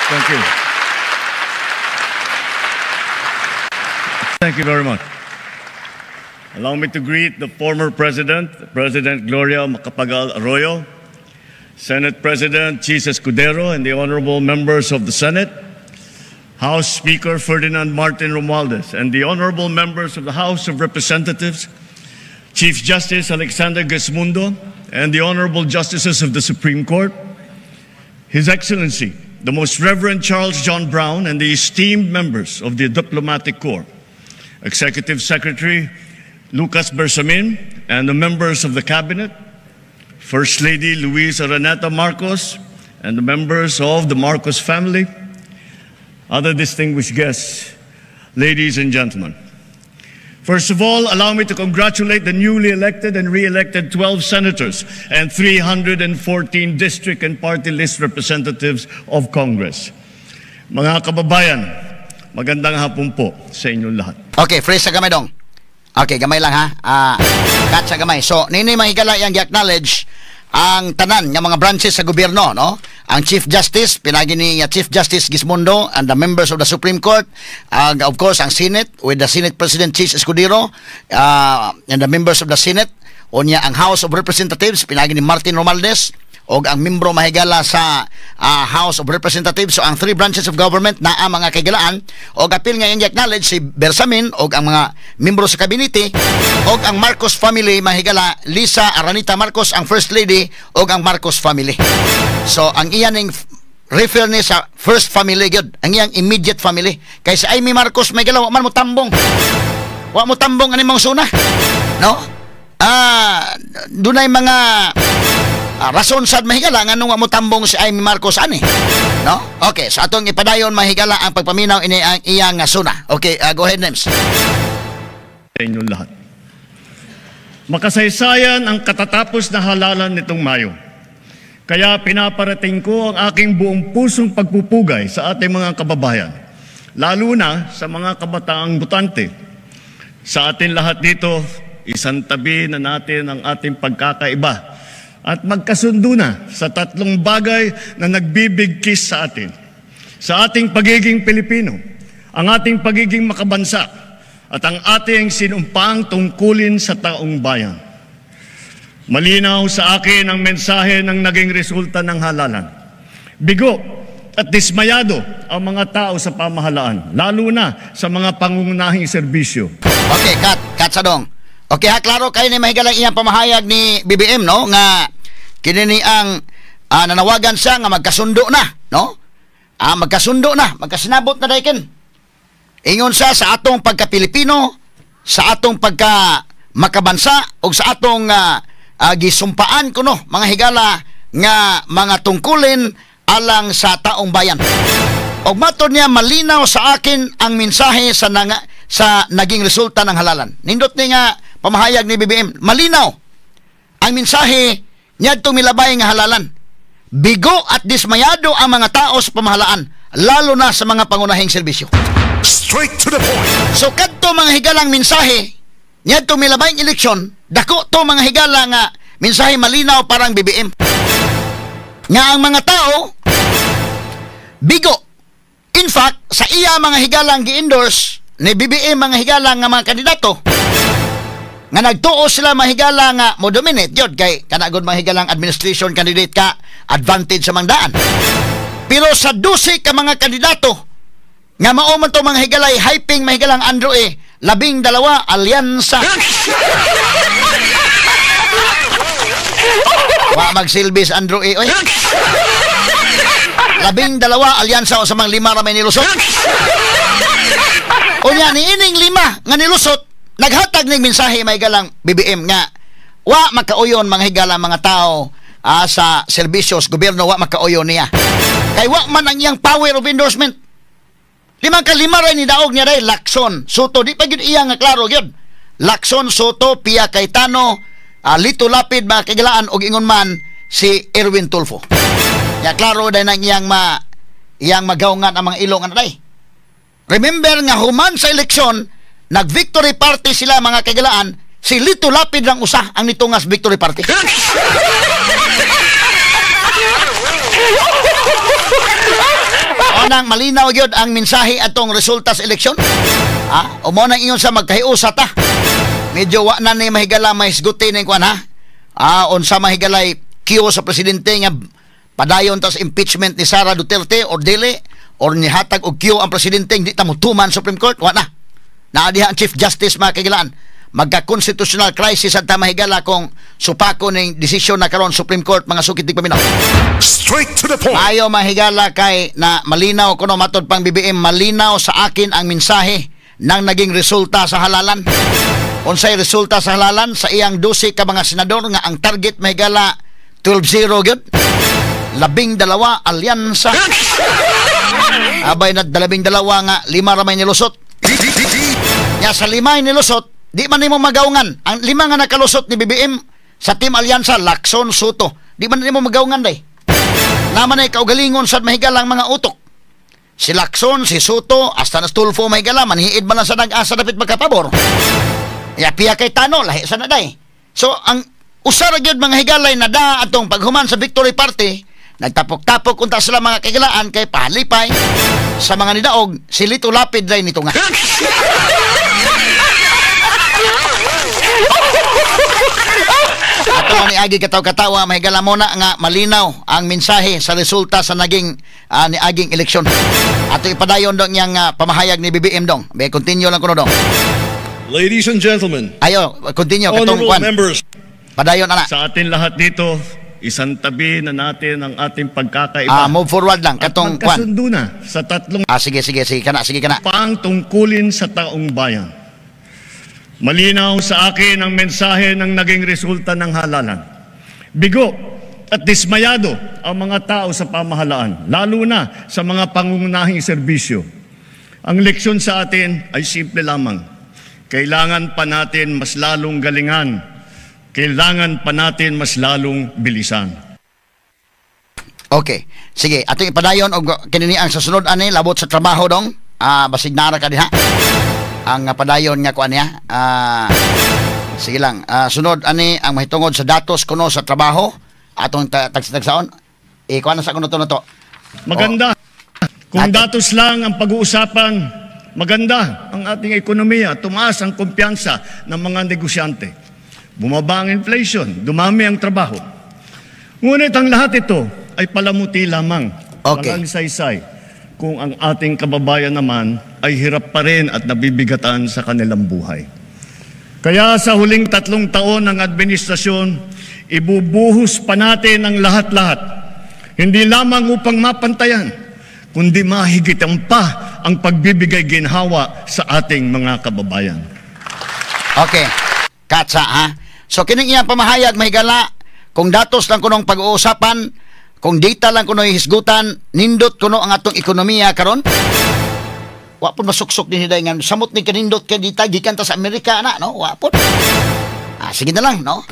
Thank you. Thank you very much. Allow me to greet the former President, President Gloria Macapagal Arroyo, Senate President Chis Escudero, and the honorable members of the Senate, House Speaker Ferdinand Martin Romualdez, and the honorable members of the House of Representatives, Chief Justice Alexander Gesmundo, and the honorable justices of the Supreme Court, His Excellency, the Most Reverend Charles John Brown, and the esteemed members of the Diplomatic Corps, Executive Secretary Lucas Bersamin, and the members of the Cabinet, First Lady Luisa Renata Marcos, and the members of the Marcos family, other distinguished guests, ladies and gentlemen. First of all, allow me to congratulate the newly elected and re-elected 12 senators and 314 district and party list representatives of Congress. Mga kababayan, magandang hapon po sa inyong lahat. Okay, freeze sa gamay dong. Okay, gamay lang ha. Cut sa gamay. So, nini mahigala yang i-acknowledge ang tanan ng mga branches sa gobyerno, no? Ang Chief Justice, pinagi ni Chief Justice Gismondo and the members of the Supreme Court, of course, ang Senate with the Senate President Chis Escudero, and the members of the Senate, unya ang House of Representatives, pinagi ni Martin Romualdez, o ang membro mahigala sa House of Representatives. So ang three branches of government na ang mga kagalaan o apil nga yung acknowledge si Bersamin o ang mga membro sa kabinete o ang Marcos family mahigala Lisa Aranita Marcos ang First Lady o ang Marcos family. So ang iyan ng refer ni sa first family gyud, ang iyang immediate family. Kaysa Amy Marcos mahigala wa man mo tambong. Wa mo tambong ani mong suna. No? Dunay mga rason sad mahigala nga nung mo tambong si Amy Marcos ani, no? Okay, so atong ipadayon mahigala ang pagpaminaw ini ang iyang suna. Okay, go ahead, Nems. Sa inyong lahat. Makasaysayan ang katatapos na halalan nitong Mayo. Kaya pinaparating ko ang aking buong pusong pagpupugay sa ating mga kababayan, lalo na sa mga kabataang botante. Sa atin lahat dito, isang tabi na natin ang ating pagkakaiba at magkasundo na sa tatlong bagay na nagbibigkis sa atin. Sa ating pagiging Pilipino, ang ating pagiging makabansa, at ang ating sinumpang tungkulin sa taong bayan. Malinaw sa akin ang mensahe ng naging resulta ng halalan. Bigo at dismayado ang mga tao sa pamahalaan, lalo na sa mga pangunahing serbisyo. Okay, cut Sadong. Okay, klaro kayo ni mahigalang iyang pamahayag ni BBM, no? Nga kinini ang nanawagan siya nga magkasundo na, no? Magkasundo na, magkasinabot na dayken. Ingon siya sa atong pagka-Pilipino, sa atong pagka-makabansa, o sa atong gisumpaan kuno mga higala nga mga tungkulin alang sa taong bayan. Og matod niya, malinaw sa akin ang mensahe sa naging resulta ng halalan. Nindot ni nga pamahayag ni BBM, malinaw ang mensahe niya itong milabay nga halalan. Bigo at dismayado ang mga tao sa pamahalaan, lalo na sa mga pangunahing serbisyo. Straight to the point. So kadto mga higalang mensahe niya itong milabay ng eleksyon, dako to mga higala nga mensahe malinaw parang BBM. Nga ang mga tao bigo. In fact, sa iya mga higalang gi-endorse ni BBM mga higalang nga mga kandidato, nga nagtuo sila mga higala nga mo dominate yun kay kanagod mga higalang administration candidate ka, advantage sa mangdaan. Pero sa 12 ka mga kandidato nga mao man to mga higalay hyping mga higalang Andrew 12 alyansa. Wa magsilbis Andrew oy. 12 alyansa o sa mga 5 ra may nilusot. Unya ni ining 5 nga nilusot, naghatag ning mensahe may galang BBM nga wa makauyon mga higala mga tao sa serbisyos gobyerno, wa makauyon niya. Kay wa man ang iyang power of endorsement. 5 ray ni daog niya day Lacson, Soto, di pa gyud iya nga klaro gyud. Lacson, Soto, Pia Cayetano, Lito Lapid mga kagilaan og ingon man si Erwin Tulfo. Ya klaro day nang iyang magawngan ang mga ilong ano day. Remember nga human sa eleksyon, nag-victory party sila mga kagilaan, si Lito Lapid lang usa ang nitungas victory party. Nang malinaw gyud ang mensahe atong resulta sa eleksyon. O mo nang ingon sa magkahiusa ta. Medyo wa na ni mahigala mahisguti ning kuan unsa mahigalay kiyo sa presidente nga padayon ta sa impeachment ni Sara Duterte or dili or nihatag og kiyo ang presidente hindi ta motuman Supreme Court, wa na. Naadiha ang Chief Justice mga kagilaan. Magka-constitutional crisis at mahigala kung supako ng desisyon na karon Supreme Court mga sukit paminaw. Straight to the point. Ayo mahigala kay na malinaw kuno matod pang BBM, malinaw sa akin ang mensahe nang naging resulta sa halalan. Unsay resulta sa halalan sa iyang 12 ka mga senador nga ang target mahigala 12-0 gyud. 12 alyansa. Abay na 12 nga 5 ra may nilusot. Ya sa 5 nilusot, di man nimo magawngan. Ang 5 nga nakalusot ni BBM sa Team Alyansa, Lacson, Soto. Di man nimo magawngan day. Naman ay kaugalingon sa mahigalang mga utok. Si Lacson, si Soto, hasta na Tulfo mahigala, manhiid man lang sa nag-asa dapit magkapabor. Ya Pia Cayetano, lahi sa naday. So, ang usara gyud mga higalay na da atong paghuman sa victory party, nagtapok-tapok unta sila mga kagilaan kay pahalipay sa mga nidaog, si Lito Lapid ray nito nga. Ato ni Agi kataw-katawa mahigala mo na nga malinaw ang mensahe sa resulta sa naging ni aging eleksyon. Ato ipadayon dong yang pamahayag ni BBM dong. Be continue lang kuno dong. Ladies and gentlemen, ayo continue katong honorable kwan. members. Padayon ana. Sa atin lahat dito, isang tabi na natin ang ating pagkakaiba. Move forward lang katong at kwan. magkasundo na sa tatlong Sige kana. pang tungkulin sa taong bayan. Malinaw sa akin ang mensahe ng naging resulta ng halalan. Bigo at dismayado ang mga tao sa pamahalaan, lalo na sa mga pangunahing serbisyo. Ang leksyon sa atin ay simple lamang. Kailangan pa natin mas lalong galingan. Kailangan pa natin mas lalong bilisan. Okay. Sige, ato ipadayon og kinini ang susunod ani labot sa trabaho dong. Basig nara ka diha. Ang padayon nga kuan niya. Sige lang. Sunod ani ang mahitungod sa datos kuno sa trabaho atong tagsaon. Kuan na sa kuno to na to. Maganda. Kung datos lang ang pag-uusapan, maganda ang ating ekonomiya. Tumaas ang kumpiyansa ng mga negosyante. Bumaba ang inflation. Dumami ang trabaho. Ngunit ang lahat ito ay palamuti lamang. Okay. Walang saysay. Kung ang ating kababayan naman ay hirap pa rin at nabibigatan sa kanilang buhay. Kaya sa huling 3 taon ng administrasyon, ibubuhos pa natin ang lahat-lahat. Hindi lamang upang mapantayan, kundi mahigitan pa ang pagbibigay ginhawa sa ating mga kababayan. Okay. Katsa, ha? So, kining iyang pamahayag, mahigala, kung datos lang kunong pag-uusapan, kung data lang kuno hisgutan, nindot kuno ang atong ekonomiya karon. Wa pud masuksok din hiday nga samot ni kanindot kay dita gikan ta sa Amerika na, no? Wa pud. Sige na lang, no?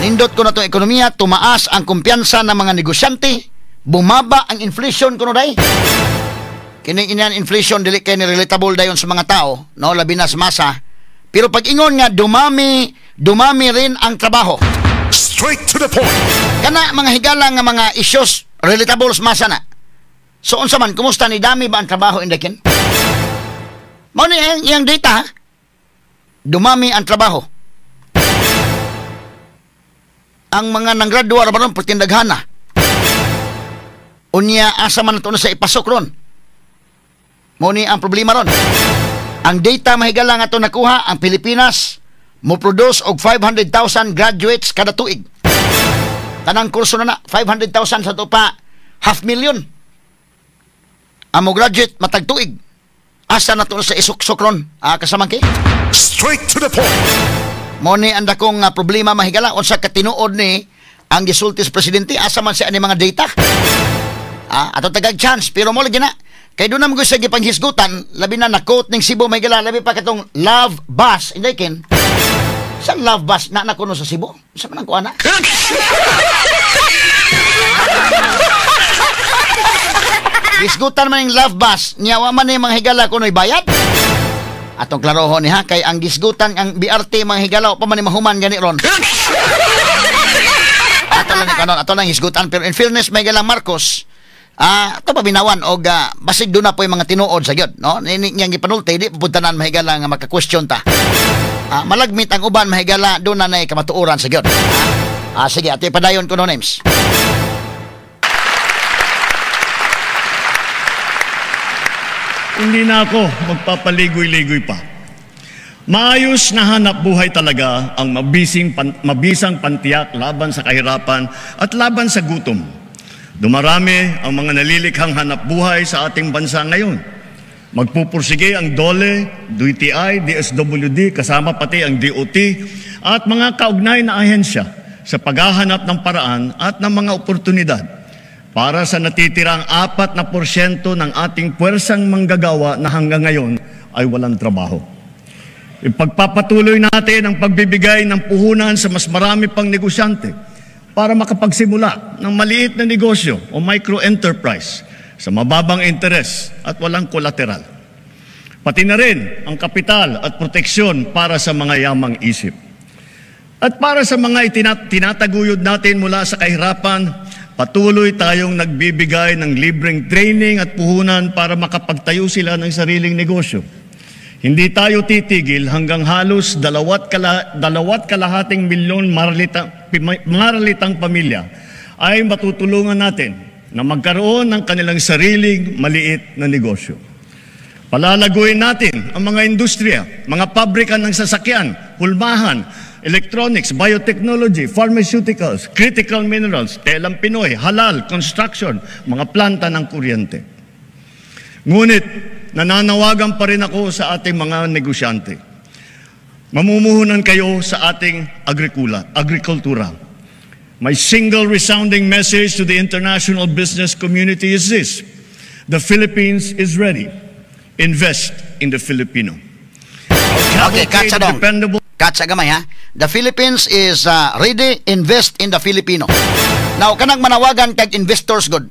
Nindot kuno atong ekonomiya, tumaas ang kumpiyansa ng mga negosyante, bumaba ang inflation kuno day. Kining inyan inflation dili kay ni relatable dayon sa mga tao, no? Labi na sa masa. Pero pag ingon nga dumami rin ang trabaho. Straight to the point. Kana mga higala nga mga issues relatable sa masa na. So unsa man, kumusta ni dami ba ang trabaho indakin? Mao ni iyang data, ha? Dumami ang trabaho. Ang mga nangradua ra baron pertindaghan na. Unya asa man to na sa ipasok ron. Mao ni ang problema ron. Ang data mahigala nga to nakuha, ang Pilipinas mo produce og 500,000 graduates kada tuig. Tanang kurso na 500,000 sa to pa 500,000. Amo graduate matag tuig. Asa na to sa isuksok ron? Kasamang ki? Straight to the point. Mo ni anda kong problema mahigala unsa ka tinuod ni ang gisulti sa presidente, asa man siya ani mga data. Ato tagag chance pero mo lagi na kay doon naman gusto sa gipanghisgutan, labi na na-quote ng Cebu mahigala, labi pa katong love bus inday kin. Sa love bus na kuno sa Cebu? Sa man ang kuana? Hisgutan man yung love bus, nyawa man yung mga higala kuno'y bayad. Atong klarohon niya, kay ang gisgutan, ang BRT mga higala, o pa man yung mahuman gani ron. Ato lang hisgutan, pero in fairness, may galang Marcos, ito pa binawan, o basig doon na po yung mga tinuod sa gyud, no? Niyang ipanulti, di pupuntanan mahigala nga maka-question ta. Malagmit ang uban mahigala, doon na kamatuuran sa gyud. Sige, ato ipadayon ko no names. Hindi na ako magpapaligoy-ligoy pa. Maayos na hanap buhay talaga ang mabisang pantiyak laban sa kahirapan at laban sa gutom. Dumarami ang mga nalilikhang hanap buhay sa ating bansa ngayon. Magpupursige ang DOLE, DTI, DSWD, kasama pati ang DOT at mga kaugnay na ahensya sa paghahanap ng paraan at ng mga oportunidad para sa natitirang 4% ng ating puwersang manggagawa na hanggang ngayon ay walang trabaho. Ipagpapatuloy natin ang pagbibigay ng puhunan sa mas marami pang negosyante para makapagsimula ng maliit na negosyo o micro-enterprise sa mababang interes at walang kolateral. Pati na rin ang kapital at proteksyon para sa mga yamang isip. At para sa mga tinataguyod natin mula sa kahirapan, patuloy tayong nagbibigay ng libreng training at puhunan para makapagtayo sila ng sariling negosyo. Hindi tayo titigil hanggang halos 2.5 milyon maralitang pamilya ay matutulungan natin na magkaroon ng kanilang sariling maliit na negosyo. Palalaguin natin ang mga industriya, mga pabrika ng sasakyan, hulmahan, electronics, biotechnology, pharmaceuticals, critical minerals, telang Pinoy, halal, construction, mga planta ng kuryente. Ngunit, nananawagan pa rin ako sa ating mga negosyante. Mamumuhunan kayo sa ating agrikultura. My single resounding message to the international business community is this: the Philippines is ready. Invest in the Filipino. Okay, katsa dong. Katsa gamay ha. The Philippines is ready, invest in the Filipino. Now, kanang manawagan kag investors god.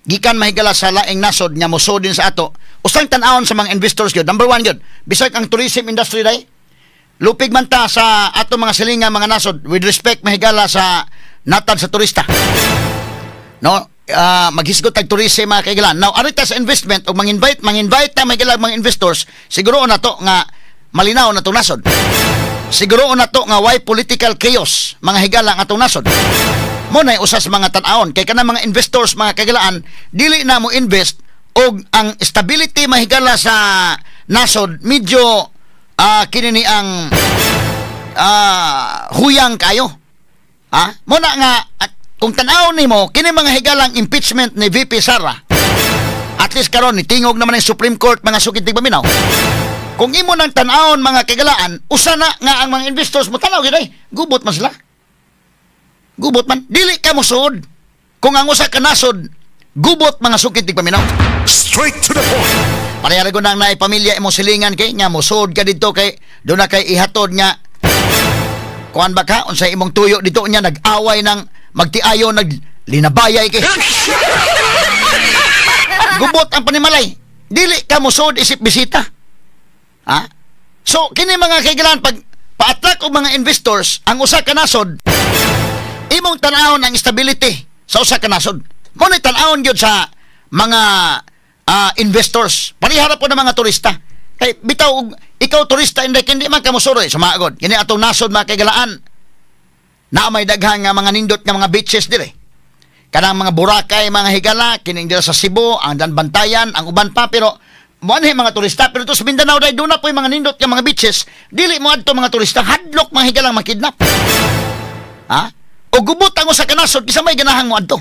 Gikan mahigala sa laing nasod nga moso din sa ato. Usang tan-awon sa mga investors god. Number 1 god. Bisag ang tourism industry day. Lupig man ta sa ato mga silingan mga nasod with respect mahigala sa natad sa turista. No? Maghisgot tag tourism mga kaigalan. Now, arita sa investment o mang-invite ta mahigala mga investors, siguro na to nga malinaw na itong nasod. Siguro na to nga why political chaos mga higala ang atong nasod. Muna usas mga tan-aon kay kana mga investors mga kagalaan dili na mo invest og ang stability mahigala sa nasod medyo kinini ang huyang kayo. Muna nga kung tan-aon nimo kini mga higalang impeachment ni VP Sara, at least karon nitingog naman ang Supreme Court mga sukid tigbaminaw. Kung imo nang tan-aon mga kagalaan, usa na nga ang mga investors mo tanaw gid ay gubot man sila. Gubot man, dili ka musod. Kung ang usa ka nasod, gubot mga sukid tigpaminaw. Straight to the point. Parehara ko nang naay pamilya imong silingan kay nga musod ka dito kay do na kay ihatod nga kuan ba ka unsay imong tuyo dito nya nag-away ng magtiayo naglinabayay kay. Gubot ang panimalay. Dili ka musod isip bisita. So kini mga kaigalan pag pa-attract og mga investors ang usa ka nasod, imong tan-awon ang stability sa usa ka nasod. Mo ni tan-awon gyud sa mga investors. Parihara po ng mga turista. Kay bitaw ikaw turista hindi man ka mosuroy sumagod. Kini atong nasod mga kaigalaan. Na may daghang nga mga nindot nga mga beaches dire. Kanang mga Boracay mga higala kining dira sa Cebu, ang Danbantayan, ang uban pa pero mo mga turista pero to sa Mindanao dai do na po yung mga nindot nga mga beaches. Dili mo adto mga turista hadlok mga higalang makidnap. O gubot ang usa ka nasod kisa may ganahang mo adto.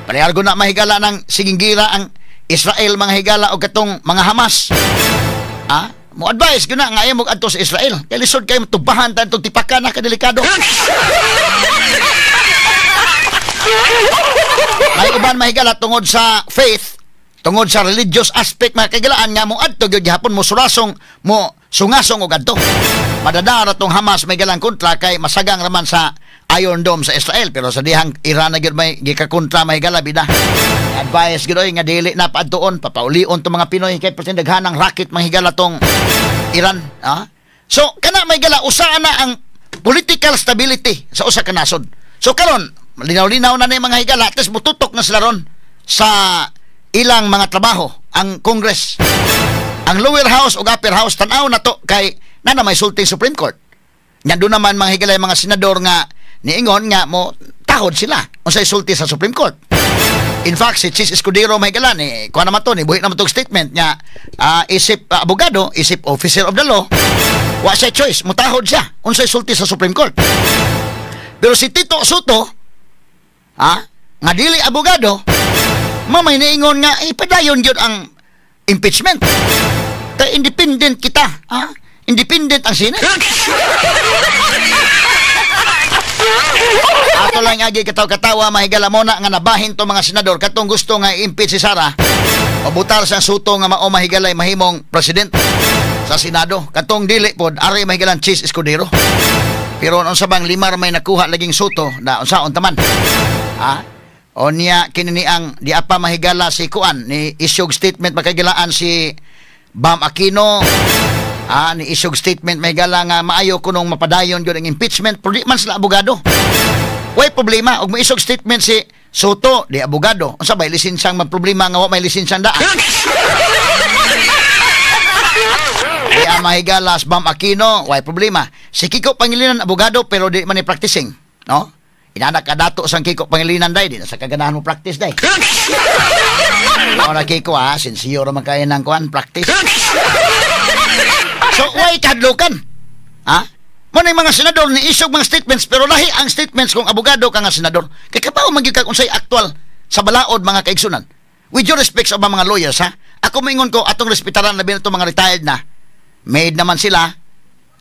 Parehar na mahigala ng siginggira ang Israel mga higala o katong mga Hamas. Mo advice guna nga ayaw mo adto sa Israel. Kay lisod kayo tubahan tan tong tipakan na kadelikado. May uban mahigala tungod sa faith, tungod sa religious aspect mga kagalaan nga mo adto gyud gihapon mo surasong mo sungasong og adto. Madadara tong Hamas may galang kontra kay masagang raman sa Iron Dome sa Israel pero sa dihang Iran na gyud may gikakontra may gala bida. Advice gyud nga dili na paadtuon papaulion tong mga Pinoy kay pertin daghanang racket manghigala tong Iran. So kana may gala usa na ang political stability sa usa ka nasod. So karon linaw-linaw na mga higala tes mututok na sila ron sa ilang mga trabaho ang Congress. Ang lower house o upper house tan-aw na to kay na may sulting Supreme Court. Nya do naman mga higala mga senador nga niingon nga mo tahod sila unsay sulti sa Supreme Court. In fact si Chis Escudero may higala ni kuha naman to ni buhi naman tong statement nya isip abogado, isip officer of the law, wa siya choice, mutahod siya unsay sulti sa Supreme Court. Pero si Tito Soto nga dili abogado, mamay niingon nga padayon gyud ang impeachment. Kay independent kita, independent ang Senate. Ato lang agi kataw-katawa mahigala mo na nga nabahin to mga senador katong gusto nga i-impeach si Sara. Pabutar sa Soto nga mao mahigalay mahimong president sa Senado. Katong dili pod ari mahigalan Chis Escudero. Pero unsa bang limar may nakuha laging Soto na unsaon taman. O niya kinini ang di apa mahigala si Kuan ni isyog statement makagilaan si Bam Aquino. Ni isyog statement mahigala nga maayo kunong mapadayon gyud ang impeachment pero di man sila abogado. Way problema og maisog statement si Soto di abogado. Unsa bay lisensyang magproblema nga wa may lisensyang daan. Di mahigala si Bam Aquino way problema. Si Kiko Pangilinan abogado pero di man ni practicing, no? Inanak ka dato sang Kiko Pangilinan day, di na sa kaganahan mo practice day. Ora Kiko sincere man kay nang kuan practice. So why kadlukan? Mo na mga senador ni isog mga statements pero lahi ang statements kung abogado ka nga senador. Kay kapaw magiging kag unsay aktual sa balaod mga kaigsunan. With your respect sa mga lawyers ako moingon ko atong respetaran labi na mga retired na. Made naman sila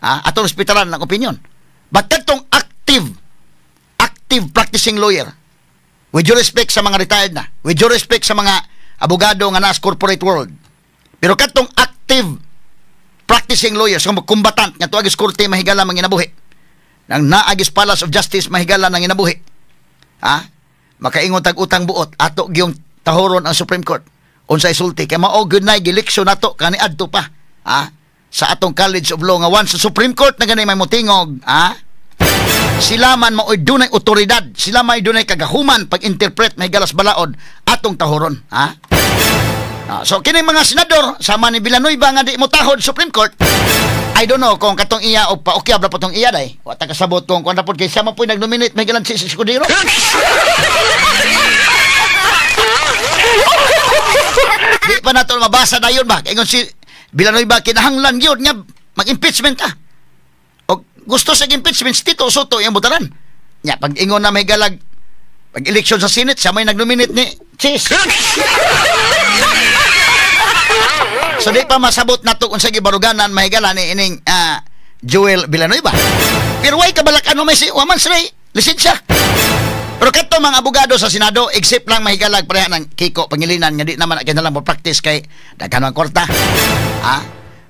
atong respetaran ng opinion. But katong active practicing lawyer, with your respect sa mga retired na, with your respect sa mga abogado nga nas corporate world, pero katong active practicing lawyers nga combatant nga tuagis korte mahigala mang inabuhi nang naagis Palace of Justice mahigala nang inabuhi Ha? Makaingon tag utang buot ato gyung tahoron ang Supreme Court. Unsay sulti kay mao gyud nay gileksyon nato kani adto pa. Ha? Sa atong College of Law nga once sa Supreme Court na ganay may motingog, ha? Sila man maoy dunay otoridad, sila may dunay kagahuman pag-interpret may galas balaod atong tahoron, ha? So kini mga senador sama ni Villanueva nga di mo tahod Supreme Court. I don't know kung katong iya o paukyab na po tong iya day. Wa ta kasabot kung kuan dapat kay siya man po nag-nominate may galan si Escudero. Di pa nato mabasa dayon ba? Kaya si Villanueva kinahanglan yun nga mag-impeachment ka. O gusto sa impeachment, si Tito Soto yung butaran. Nya, pag ingon na may galag, pag-eleksyon sa Senate, siya may nag-nominate ni Chis. So di pa masabot na to kung sa gibaruganan may gala ni ining Joel Villanueva. Pero why kabalak ano may si Waman Sray, lisensya. Pero kato mga abogado sa Senado, except lang mahigalag pareha ng Kiko Pangilinan nga di naman kaya nalang practice kay daghan ang korta. Ha?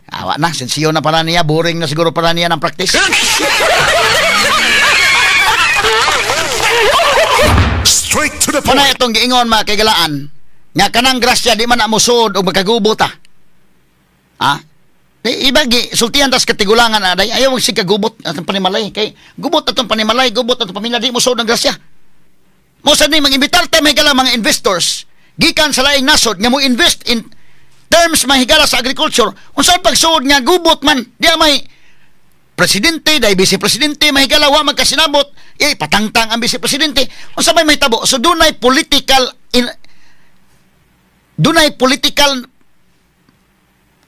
Awa na, sensiyo na pala niya, boring na siguro pala niya ng practice. Straight to the Muna point. itong giingon mga kaigalaan, nga kanang grasya di man na musod o magkagubot ha. Ibagi, sultihan tas katigulangan na day, ayaw si kagubot atong panimalay. Kay gubot atong panimalay, gubot atong pamilya, di musod ng grasya. Mosa ni mag-imbitar tayo mahigala mga investors gikan sa laing nasod nga mo invest in terms mahigala sa agriculture unsa pagsuod nga gubot man di may presidente dai vice presidente mahigala wa magkasinabot patangtang ang vice presidente unsa may tabo so dunay political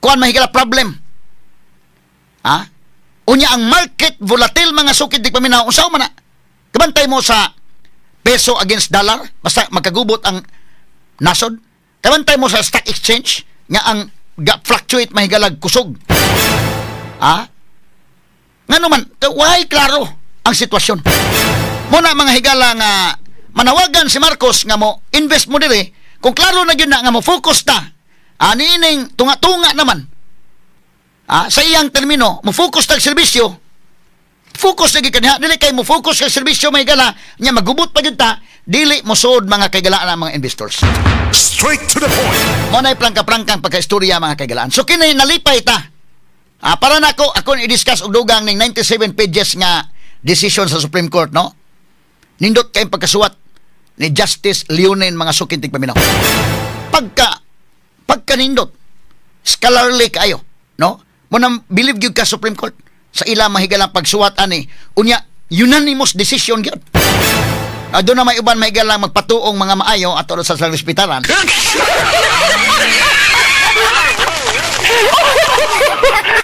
kuan mahigala problem unya ang market volatile mga sukid di paminaw unsa man na kabantay mo sa peso against dollar, basta magkagubot ang nasod. Kabantay mo sa stock exchange, nga ang fluctuate mahigalag kusog. Nga naman, why klaro ang sitwasyon. Muna mga higala nga manawagan si Marcos nga mo invest mo diri, kung klaro na yun na nga mo focus na, aniining tunga-tunga naman, sa iyang termino, mo focus na serbisyo, focus lagi kaniha dili kay mo focus sa serbisyo may gala nya magubot pa gyud ta dili mo sud mga kaigalaan ang mga investors. Straight to the point. Mo nay prangka-prangkang pagkaistorya mga kaigalaan. So kini nalipay ta. Para nako ako i-discuss og dugang ning 97 pages nga decision sa Supreme Court no. Nindot kay pagkasuwat ni Justice Leonen mga sukintig paminaw. Pagka nindot scholarly kayo no. Mo nang believe gyud ka Supreme Court sa ilang mahigalang pagsuwat ani unya unanimous decision gyud. Doon na may uban mahigalang magpatuong mga maayo ato sa hospitalan.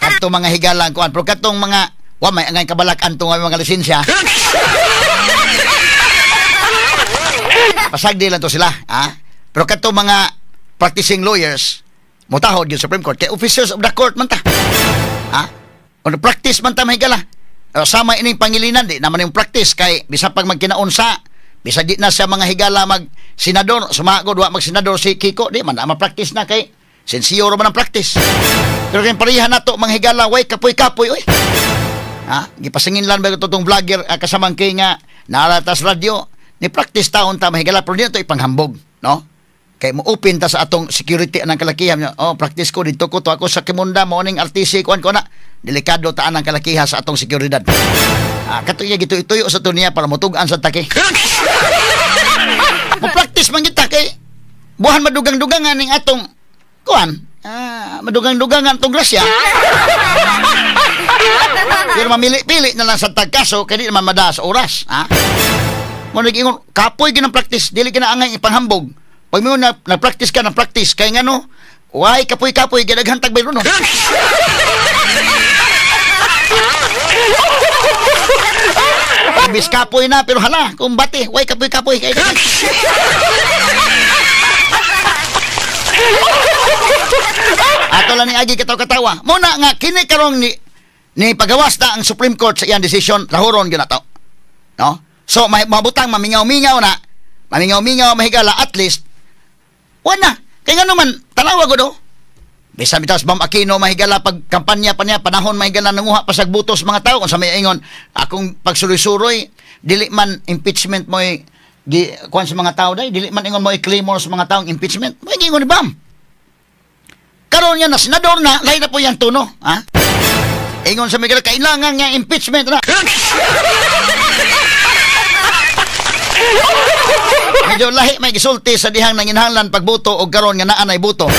Kadto mga higalang kuan pero kadtong mga wa may angay kabalakan tong mga lisensya. Pasagdi lang to sila, Pero kadtong mga practicing lawyers mutahod gyud Supreme Court kay officers of the court man ta. Kung practice man ta mahigala. Sama ining pangilinan di naman yung practice kay bisa pag magkinaunsa, bisa di na sa mga higala mag senador, sumagod wa mag senador si Kiko di man na practice na kay sensiyo ra man ang practice. Pero kay pareha nato mga higala way kapoy-kapoy oy. Gipasingin lang ba tong vlogger kasamang kay nga naalatas radyo ni practice taon ta mahigala pero dito ipanghambog, no? Kay mo open ta sa atong security anang kalakihan niya. Practice ko dito ko to ako sa Kimunda morning RTC kuan ko na. Delikado taan ang kalakiha sa atong seguridad. Katuya gito ituyo sa tunia para motugan sa take. Mo practice man kita kay buhan madugang-dugangan ning atong kuan. Madugang-dugangan tong grasya. Pero mamili-pili na lang sa tagkaso kay di naman madaas oras, Mo nag-ingon kapoy ginang practice dili kina angay ipanghambog. Pag mo na-practice ka, na-practice, kaya nga no, why kapoy-kapoy, ginaghantag bayro no. Ibis kapoy na, pero hala, kung bati, why kapoy-kapoy, kaya nga. Ato lang ni Agi kataw-katawa. Muna nga, kini karong ni pagawas na ang Supreme Court sa iyang decision, lahuron ginato. No? So, mabutang, mamingaw-mingaw na, mamingaw-mingaw, mahigala, at least, wala. Kaya nga naman, tanawa ko do. Bisa mitas Bam Aquino mahigala pag kampanya pa niya, panahon mahigala nanguha pa sa butos mga tao. Kung sa may ingon, akong pagsuroy-suroy, dili man impeachment mo'y kuan sa mga tao dai, dili man ingon mo i-claim mo sa mga taong impeachment. May ingon ni Bam. Karon nga na senador na, lahi na po yan tuno, ha? Ingon sa Miguel, kailangan nga impeachment na. Medyo lahi may gisulti sa dihang nanginhanglan pagbuto o karon nga naa nay buto.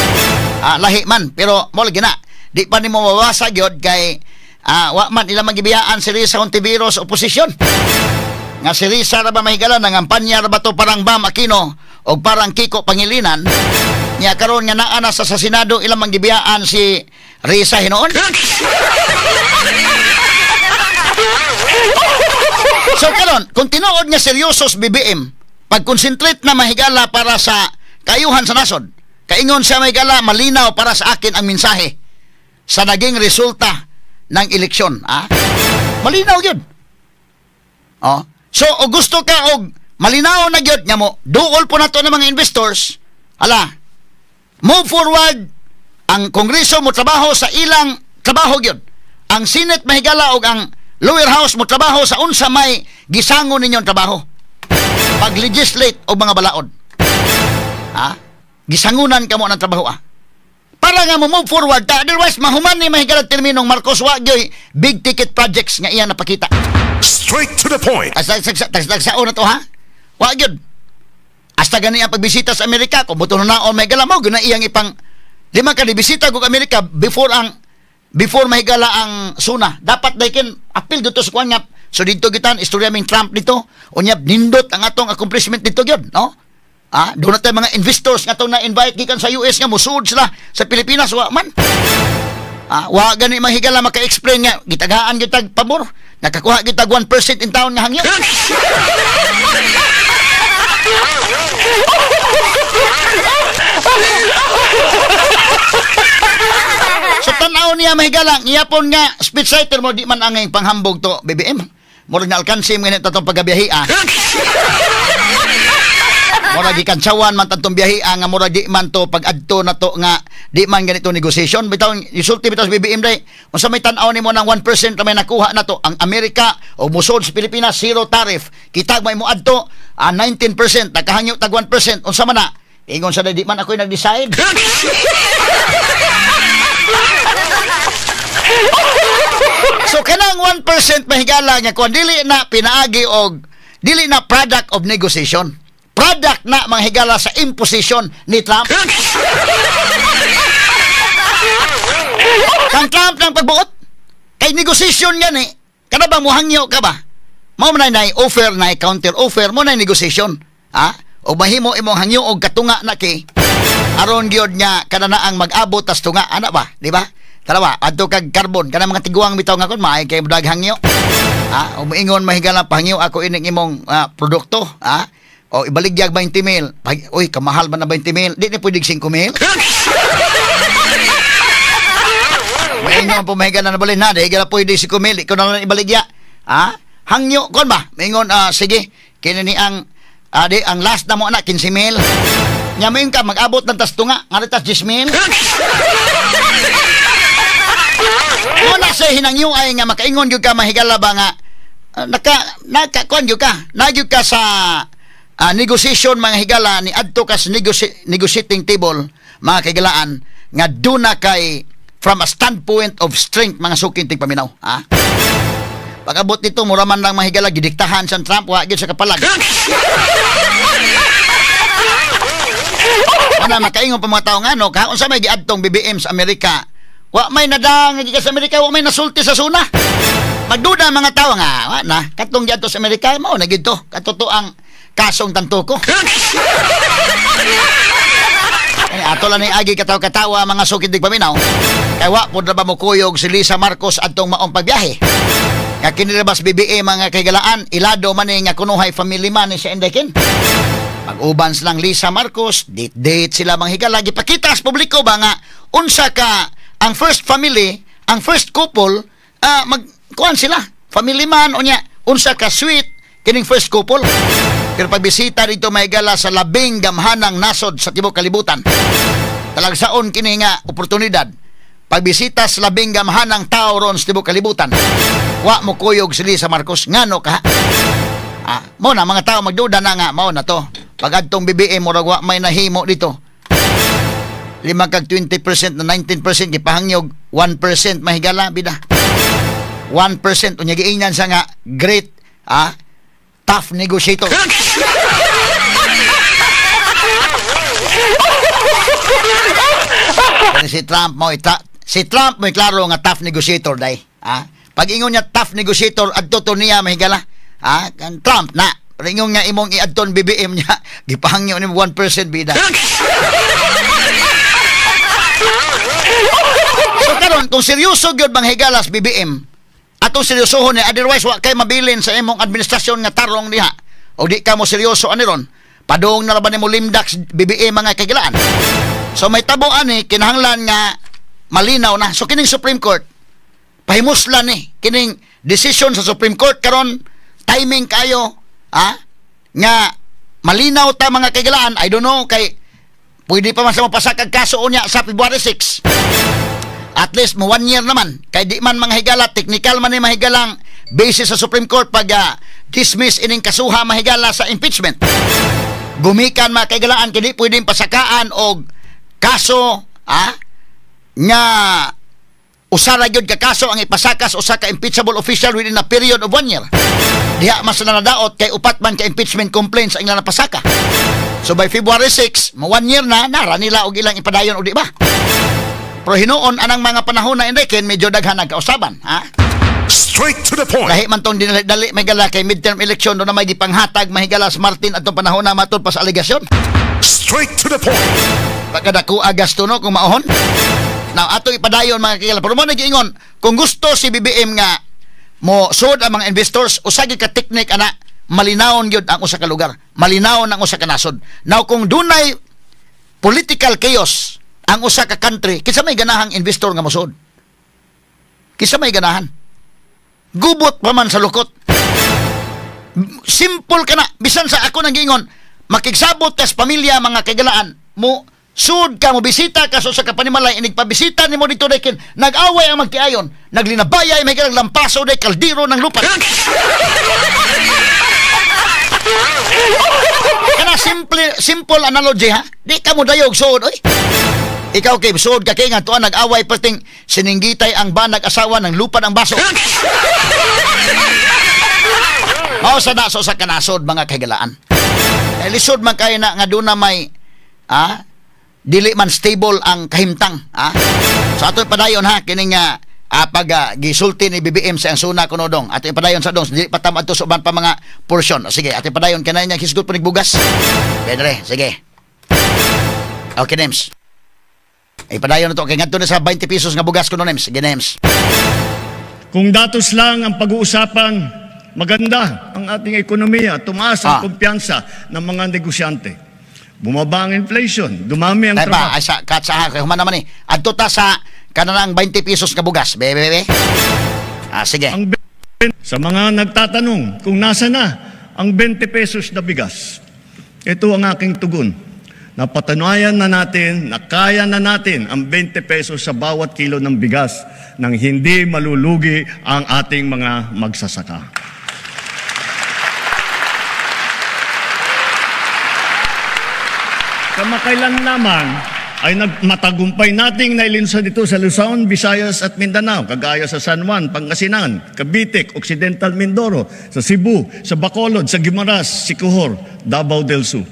Lahi man, pero mo lagi na. Di pa nimo mawasa gyud kay wa man ila magibiyaan si Risa Hontiveros sa oposisyon. Nga si Risa ra ba mahigala nangampanya ra ba to parang Bam Aquino o parang Kiko Pangilinan. Nya karon nga naa na sa Senado ilang manggibiyaan si Risa hinoon. So karon, kung tinuod nga seryosos BBM, pag-concentrate na mahigala para sa kayuhan sa nasod, kaingon siya mahigala malinaw para sa akin ang mensahe sa naging resulta ng eleksyon. Malinaw yun. So, o gusto ka og malinaw na yun, nga mo, duol po na to ng mga investors, move forward, ang Kongreso mo trabaho sa ilang trabaho yun. Ang Senate mahigala og ang Lower House mo trabaho sa unsa may gisangon ninyong trabaho. Pag-legislate o mga balaod. Gisangunan ka mo ng trabaho. Para nga mo move forward ta. Otherwise, mahuman ni mahigala terminong Marcos Wagyoy big ticket projects nga iyan napakita. Straight to the point. Tagsaon na to, ha? Wagyod. Hasta gani ang pagbisita sa Amerika, kung buto na o mahigala mo, guna iyang ipang lima ka bisita kong Amerika before mahigala ang suna. Dapat daikin appeal dito sa kuanyap. So dito gitan istorya ming Trump dito. Unyap nindot ang atong accomplishment dito gyud, no? Doon na tayo mga investors nga itong na-invite gikan sa US nga musuod sila sa Pilipinas, wa man. Wa gani mahigala maka-explain nga gitagaan gitag pabor. Nakakuha gitag 1% in taon nga hangyo. So tanaw niya mahigala, iyapon nga speech writer mo di man angay panghambog to BBM. Murag na alkansi mo ganito itong paggabiyahi, Murag ikantsawan man tantong biyahi, nga murag di man to pag-adto na to nga di man ganito negotiation. Bitaw, isulti bitaw sa BBM day, kung sa may tanaw ni mo ng 1% na may nakuha na to, ang Amerika o musod sa Pilipinas, zero tariff. Kitag may mo adto, 19%, nakahangyo tag 1%, unsa man na, ingon sa di man ako'y nag-decide. So kanang 1% mahigala nga kung dili na pinaagi og dili na product of negotiation, product na mahigala sa imposition ni Trump. Kang Trump ng pagbuot kay negotiation yan kada ba mo hangyo ka ba mo man na offer na counter offer mo na negotiation o mahimo imong hangyo og katunga na kay aron gyud nya kada na ang mag-abot tas tunga ana ba, di ba? Talawa, adto kag carbon kana mga tiguang bitaw nga kon maay kay budag hangyo. O moingon mahigala pahangyo ako ining imong produkto, o ibaligyag 20,000. Uy, kamahal man na 20,000. Di ni pwede 5,000. Moingon po mahigala na balin na, di gala pwede 5,000. Ikaw na lang ibaligya. Hangyo kon ba? Moingon sige, kini ni ang ang last na mo na 15,000. Nyamayon ka mag-abot ng tas tunga, nga tas 10,000. Muna sa hinangyo ay nga makaingon gyud ka mahigala ba nga nakakuan gyud ka nagyud ka sa negotiation mga higala ni adto ka sa negotiating table mga kahigalaan nga duna kay from a standpoint of strength mga suking tigpaminaw pag-abot nito mura man lang mahigala gidiktahan sa Trump wa gyud sa kapalag. Ana makaingon pa mga tawo nga no ka unsa may giadtong BBM sa Amerika. Wa may nadang sa Amerika, wa may nasulti sa suna. Magduda mga tao nga, na katong diadto sa Amerika mao na gid to. Katuto ang kasong tantuko. Ato lang ni agi katawa mga sukid paminaw. Kay wa pud ba mo kuyog si Lisa Marcos adtong maong pagbiyahe. Nga kinilabas BBM mga kahigalaan, ilado man nga kunuhay family man ni sa Endekin. Mag-uban silang Lisa Marcos, date sila mga higala gipakita sa publiko ba nga unsa ka ang first family, ang first couple, magkuhan sila. Family man, unya, unsa ka sweet, kining first couple. Pero pagbisita dito may gala sa labing gamhanang nasod sa tibok kalibutan. Talagsaon kini nga oportunidad. Pagbisita sa labing gamhanang tao ron sa tibok kalibutan. Wa mo kuyog si Lisa Marcos. Ngano ka? Mo na mga tao magduda na nga mao na to. Pag adtong BBM murag wa may nahimo dito. 5 kag 20% na 19% gipahangyog 1% mahigala bida. 1% unya giingnan sa nga great tough negotiator. Si Trump mo klaro nga tough negotiator day. Pag ingon niya tough negotiator adto to niya mahigala. Kan Trump na ringon nga imong iadton BBM niya gipahangyo ni 1% bida. So karon kung seryoso gyud bang higalas BBM atong seryosohon ni otherwise wa kay mabilin sa imong administrasyon nga tarong diha o di ka mo seryoso ani ron padung na ba nimo limdax BBM mga kagilaan. So may tabo ani kinahanglan nga malinaw na. So kining Supreme Court pahimuslan ni kining decision sa Supreme Court karon timing kayo nga malinaw ta mga kagilaan. I don't know kay pwede pa man sa mapasakag kaso unya sa February 6. At least mo 1 year naman kay di man mga higala technical man ni mahigalang basis sa Supreme Court pag dismiss ining kasuha mahigala sa impeachment. Gumikan mga kagilaan kini pwedeng pasakaan og kaso nga usara gyud ka kaso ang ipasakas usa ka impeachable official within a period of 1 year. Diha mas nadaot kay upat man ka impeachment complaints ang ilang napasaka. So by February 6, mo 1 year na nara nila og ilang ipadayon o di ba? Pero hinuon anang mga panahon na indikin medyo daghan nagkausaban, Straight to the point. Lahi man tong dinali may gala kay midterm election do na may gipanghatag mahigalas Martin atong panahon na matud pa sa aligasyon. Straight to the point. Pagkadako agasto no kung maohon. Now ato ipadayon mga kigala. Pero mo nagiingon kung gusto si BBM nga mo sud ang mga investors usagi ka technique ana malinawon gyud ang usa ka lugar. Malinawon ang usa ka nasod. Now kung dunay political chaos ang usa ka country, kinsa may ganahang investor nga mosud? Kinsa may ganahan? Gubot pa man sa lukot. Simple ka na. Bisan sa ako nagingon, makigsabot kas pamilya mga kagalaan mo sud ka mo bisita ka sa kapanimalay inig pabisita nimo dito dekin nag-away ang magtiayon naglinabayay may galang lampaso de kaldero ng lupa. Kana simple analogy di ka mo dayog sud oy. Ikaw kay sud ka kay nga tuan nag-away perting sininggitay ang banag asawa ng lupa ng baso. Mao sa daso sa kanasod mga kagalaan. Lisod man kay na nga duna may dili man stable ang kahimtang. So ato padayon kining pag gisulti ni BBM sa ang suna kunodong ato padayon sa dong dili patam adto sa uban pa mga portion. Sige ato padayon kanay nya hisgot punig bugas. Pedre sige. Okay names. Padayon na to kay ngadto na sa 20 pesos nga bugas kuno names. Sige names. Kung datos lang ang pag-uusapan, maganda ang ating ekonomiya, tumaas ang kumpiyansa ng mga negosyante. Bumaba ang inflation, dumami ang trabaho. Ay sa katsa kay human naman adto ta sa kanang 20 pesos nga bugas. Bebe. Sige. Sa mga nagtatanong kung nasa na ang 20 pesos na bigas. Ito ang aking tugon. Napatunayan na natin na kaya na natin ang 20 pesos sa bawat kilo ng bigas nang hindi malulugi ang ating mga magsasaka. Kamakailan naman ay matagumpay nating nailinsa dito sa Luzon, Visayas at Mindanao, kagaya sa San Juan, Pangasinan, Cavite, Occidental Mindoro, sa Cebu, sa Bacolod, sa Guimaras, Siquijor, Davao del Sur.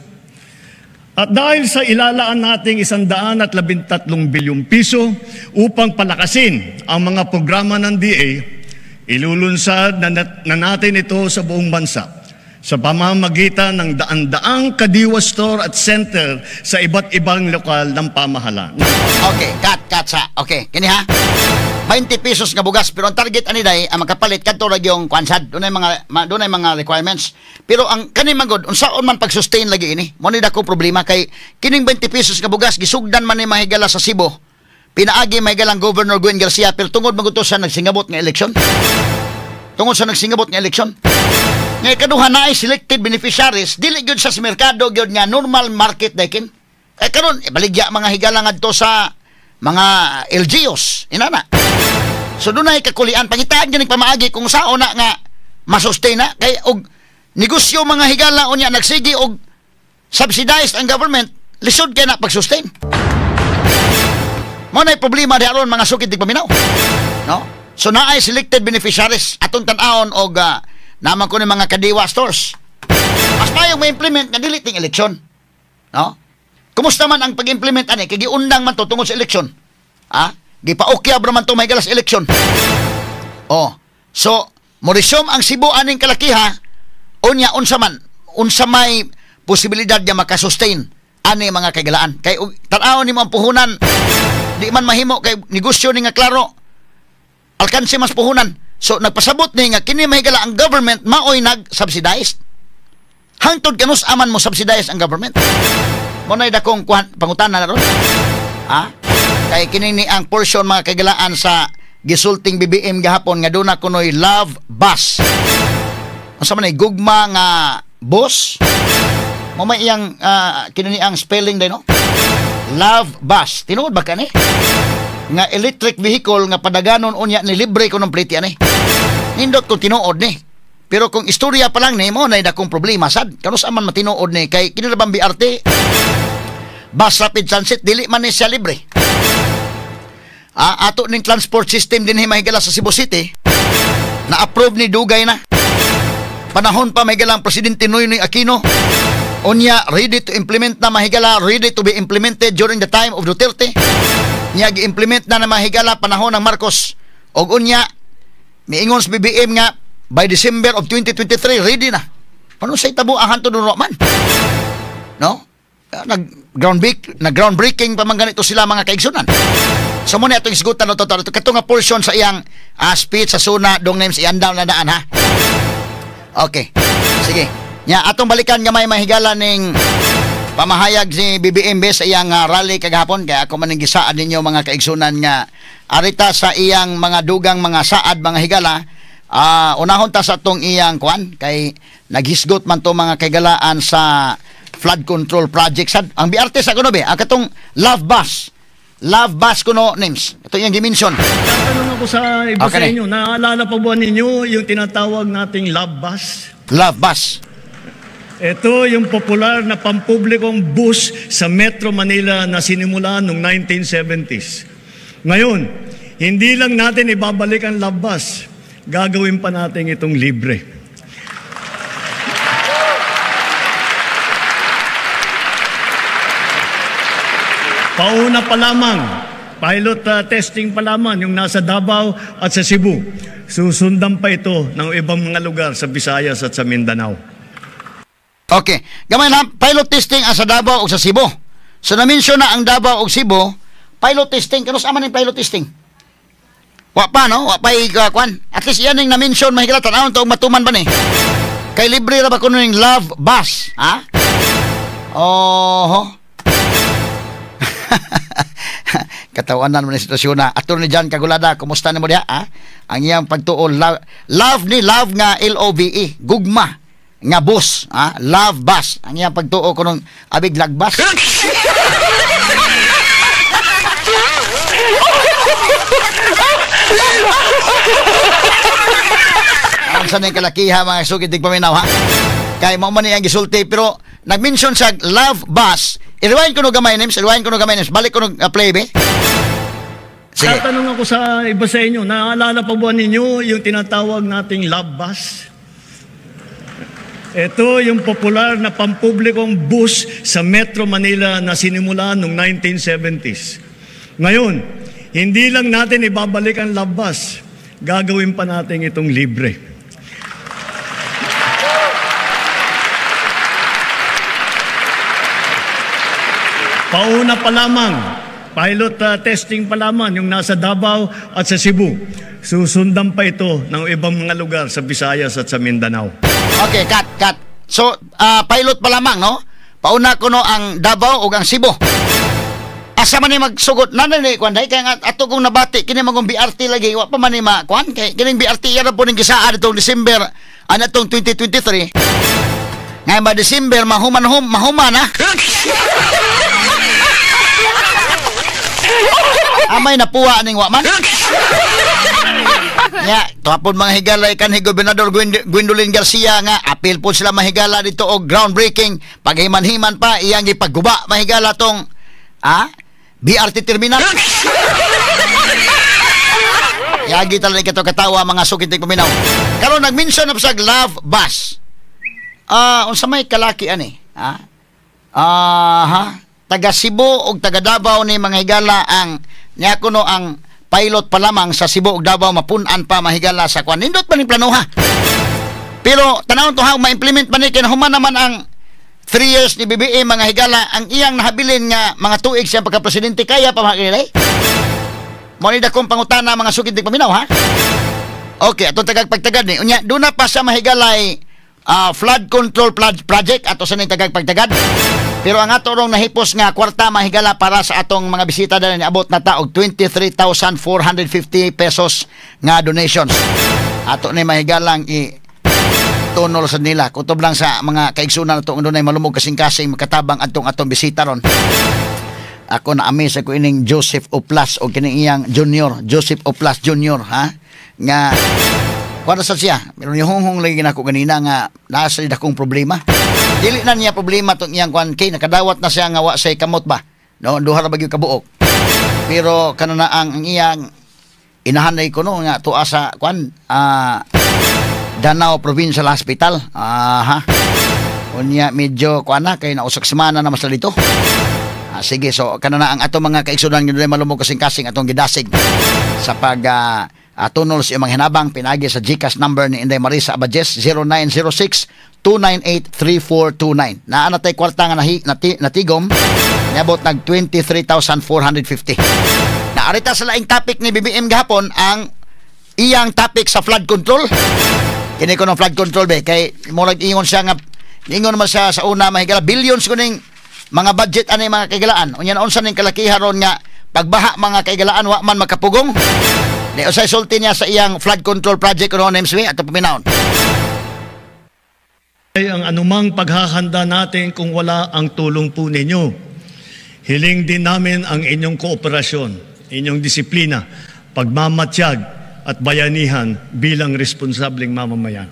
At dahil sa ilalaan nating 113 bilyong piso upang palakasin ang mga programa ng DA, ilulunsad na natin ito sa buong bansa sa pamamagitan ng daan-daang kadiwa store at center sa iba't ibang lokal ng pamahalaan. Okay, cut sa. Okay, kini 20 pesos nga bugas pero ang target ani day ang makapalit kadto ra yung kwansad. Dunay mga requirements. Pero ang kani magod unsaon man pag-sustain lagi ini? Mo ni dako problema kay kining 20 pesos nga bugas gisugdan man ni mahigala sa Cebu. Pinaagi mahigalang Governor Gwen Garcia pero tungod maguto sa nagsingabot nga eleksyon. Tungod sa nagsingabot nga eleksyon. Ngay kaduha na ay selected beneficiaries dili gyud sa merkado gyud nga normal market dakin. Karon baligya mga higalang adto sa mga LGUs inana. So dunay kakulian pangitaan gyud pamaagi kung sao na nga masustain na kay og negosyo mga higala unya nagsigi og subsidized ang government, lisod kay na pag-sustain. Mo na problema diaron mga sukid tig paminaw. No? So naay selected beneficiaries atong tan-awon og naman ko ni mga kadiwa stores. Mas mayong ma-implement nga dili ting eleksyon. No? Kumusta man ang pag-implement ani kay giundang man to tungod sa eleksyon. Gipaokyab ra man to may galas eleksyon. Oh. So mo resume ang Cebu aning kalakiha unya unsa may posibilidad niya makasustain ani mga kagalaan. Kay tan-awon nimo ang puhunan di man mahimo kay negosyo ni nga klaro alkanse mas puhunan. So nagpasabot ni nga kini mahigala ang government maoy nag-subsidize. Hangtod kanus aman mo subsidize ang government. Mo nay dakong pangutana na ron. Kay kini ni ang portion mga kagalaan sa gisulting BBM gahapon nga duna kunoy love bus. Unsa man ay gugma nga bus? Mo may iyang kini ni ang spelling day no? Love bus. Tinuod ba kani? Nga electric vehicle nga padaganon unya ni libre ko ng pliti ani. Nindot ko tinuod ni. Pero kung istorya pa lang ni mo na dakong problema sad. Kanus aman matinuod ni kay kini bang BRT Bus Rapid Transit dili man ni siya libre. Ato ning transport system din mahigala sa Cebu City na approve ni dugay na. Panahon pa mahigala ang Presidente Noynoy Aquino. Unya, ready to implement na mahigala, ready to be implemented during the time of Duterte. Nya gi-implement na mahigala panahon ng Marcos. Og unya, miingon sa BBM nga by December of 2023 ready na. Paano say tabo ang hanto do man? No? Nag-groundbreaking pa man ganito sila mga kaigsunan. So muna itong isgutan no to kato nga portion sa iyang speech sa suna dong names iandaw na daan ha. Okay. Sige. Nya atong balikan nga may mahigala ning pamahayag si BBM sa iyang rally kagahapon kaya ako man gisaad ninyo mga kaigsunan nga arita sa iyang mga dugang mga saad mga higala. Unahon ta sa atong iyang kwan kay naghisgot man to mga kagalaan sa flood control project sad ang BRT sa kuno be ang katong love bus kuno names ito yung dimension. Tatanong ako sa iba sa inyo, naalala pa ba ninyo yung tinatawag nating love bus? Ito yung popular na pampublikong bus sa Metro Manila na sinimula noong 1970s. Ngayon, hindi lang natin ibabalik ang love bus, gagawin pa natin itong libre. Pauna pa lamang, pilot testing pa lamang yung nasa Davao at sa Cebu. Susundan pa ito ng ibang mga lugar sa Visayas at sa Mindanao. Okay. Gamay na, pilot testing sa Davao o sa Cebu. So, na-mention na ang Davao o Cebu, pilot testing. Kanus aman yung pilot testing? Pa, no? Pa'y kwan. At least yan yung na-mention, mahigala tanawon to, matuman ba ni? Kay libre na ba kuno yung love bus? Ha? Katawanan mo na sitwasyon na. Ato ni Jan Kagulada, kumusta na mo diya? Ang iyang pagtuol, love nga L-O-V-E, gugma. Nga bus, love bus. Ang iyang pagtuo ko nung abig lagbas. Ang sanay kalakiha mga sugid dig paminaw ha. Kay mo man ang gisulti pero nag-mention sa love bus. I-rewind ko no gamay names, balik ko no play be. Sige. Tatanong ako sa iba sa inyo, naalala pa ba ninyo yung tinatawag nating love bus? Ito yung popular na pampublikong bus sa Metro Manila na sinimula noong 1970s. Ngayon, hindi lang natin ibabalik ang love bus, gagawin pa natin itong libre. Pauna pa lamang, pilot testing pa lamang yung nasa Davao at sa Cebu. Susundan pa ito ng ibang mga lugar sa Visayas at sa Mindanao. Okay, cut. So, pilot pa lamang, no? Pauna ko no ang Davao o ang Cebu. Asa man ni magsugot nanay ni kwan dai kay ato kong nabati kini magong BRT lagi wa pa man ni kwan kay kining BRT yara po ning gisaad itong December anatong 2023. Ngayon ba December mahuman na. Amay napuwa ning wa man. Nya, tuhapon mga higala ikan ni Gobernador Gwendolyn Garcia nga apil po sila mahigala dito og groundbreaking paghiman-himan pa iyang gipagguba mahigala tong BRT terminal. Yagi talaga kato katawa mga sukitig paminaw. Karon nag-mention na sa love bus. Unsa may kalaki ani? Taga Cebu ug taga Davao ni mga higala ang nya kuno ang pilot pa lamang sa Cebu ug Davao mapun-an pa mahigala sa kwan. Nindot pa ni planuha. Pero tanawon to how ma-implement man ni kinahuman naman ang 3 years ni BBM mga higala ang iyang nahabilin nga mga tuig siyang pagka-presidente kaya pa makilay. Mo ni dakong pangutana mga sugid dig paminaw ha. Okay, atong tagagpagtagad ni. Unya duna pa sa mahigalay flood control project ato sa ning tagagpagtagad. Pero ang ato rong nahipos nga kwarta mahigala para sa atong mga bisita dali niabot na ta og 23,450 pesos nga donations. Ato ni mahigalang tunol sa nila. Kutob lang sa mga kaigsunan nato dunay malumog kasing-kasing makatabang atong bisita ron. Ako na amaze ako ining Joseph Oplas o kining iyang junior, Joseph Oplas Junior ha nga kuwara sa siya. Pero yung lagi na ako ganina nga nasa dakong problema. Dili na niya problema tong iyang kwan kay nakadawat na siya nga wa say kamot ba. No, duha ra bagyo kabuok. Pero kanana ang iyang inahanay ko no nga tuwa sa kwan Danao Provincial Hospital. Unya medyo kwan na kay nausak semana na mas dito. Sige, so kanana ang ato mga kaigsunan nga malumog kasing-kasing atong gidasig sa pag tunol sa imong hinabang pinagi sa GCash number ni Inday Marisa Abajes 0906-298-3429. Naa natay kwarta nga natigom niabot nag 23,450. Naarita sa laing topic ni BBM gahapon ang iyang topic sa flood control. Kini ko ng flood control be kay mo nag-ingon siya nga ingon man siya sa una mahigala billions kuning mga budget ani mga kaigalaan. Unya na unsa ning kalakihan ron nga pagbaha mga kaigalaan wa man makapugong. Di usay sulti niya sa iyang flood control project kuno MSW ato paminaon. Ay ang anumang paghahanda natin kung wala ang tulong po ninyo. Hiling din namin ang inyong kooperasyon, inyong disiplina, pagmamatiyag at bayanihan bilang responsableng mamamayan.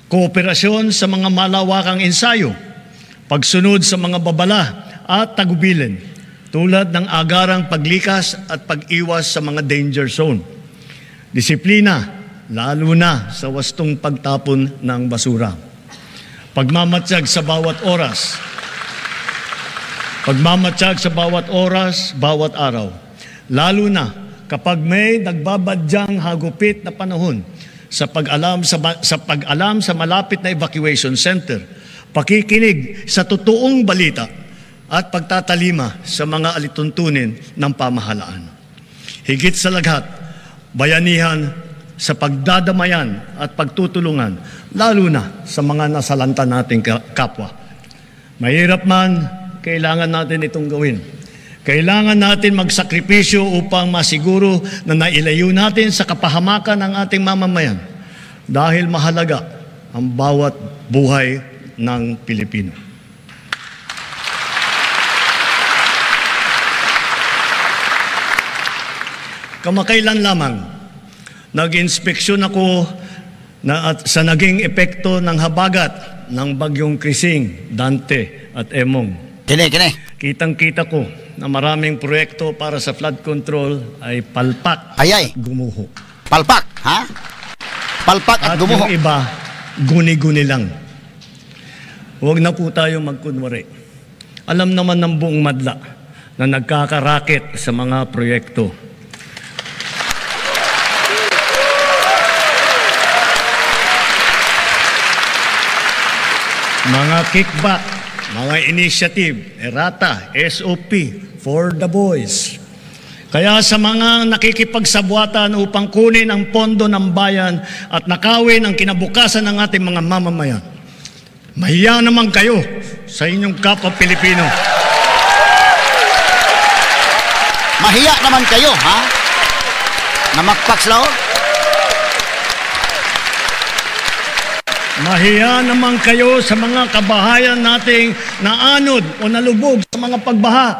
Kooperasyon sa mga malawakang ensayo, pagsunod sa mga babala at tagubilin tulad ng agarang paglikas at pag-iwas sa mga danger zone. Disiplina, lalo na sa wastong pagtapon ng basura. Pagmamatsyag sa bawat oras. Pagmamatsyag sa bawat oras, bawat araw. Lalo na kapag may nagbabadyang hagupit na panahon sa pag-alam sa malapit na evacuation center, pakikinig sa totoong balita at pagtatalima sa mga alituntunin ng pamahalaan. Higit sa lahat, bayanihan sa pagdadamayan at pagtutulungan, lalo na sa mga nasalanta nating kapwa. Mahirap man, kailangan natin itong gawin. Kailangan natin magsakripisyo upang masiguro na nailayo natin sa kapahamakan ng ating mamamayan dahil mahalaga ang bawat buhay ng Pilipino. Kamakailan lamang, nag-inspeksyon ako sa naging epekto ng habagat ng bagyong Krising, Dante at Emong. Kini. Kitang-kita ko na maraming proyekto para sa flood control ay palpak at gumuho. Palpak, ha? Palpak at gumuho. Yung iba, guni-guni lang. Huwag na po tayo magkunwari. Alam naman ng buong madla na nagkakaraket sa mga proyekto. Mga kickback, mga initiative, errata, SOP, for the boys. Kaya sa mga nakikipagsabwatan upang kunin ang pondo ng bayan at nakawin ang kinabukasan ng ating mga mamamayan, mahiya naman kayo sa inyong kapwa Pilipino. Mahiya naman kayo, ha? Namakpaks lao? Mahiya naman kayo sa mga kabahayan nating naanod o nalubog sa mga pagbaha.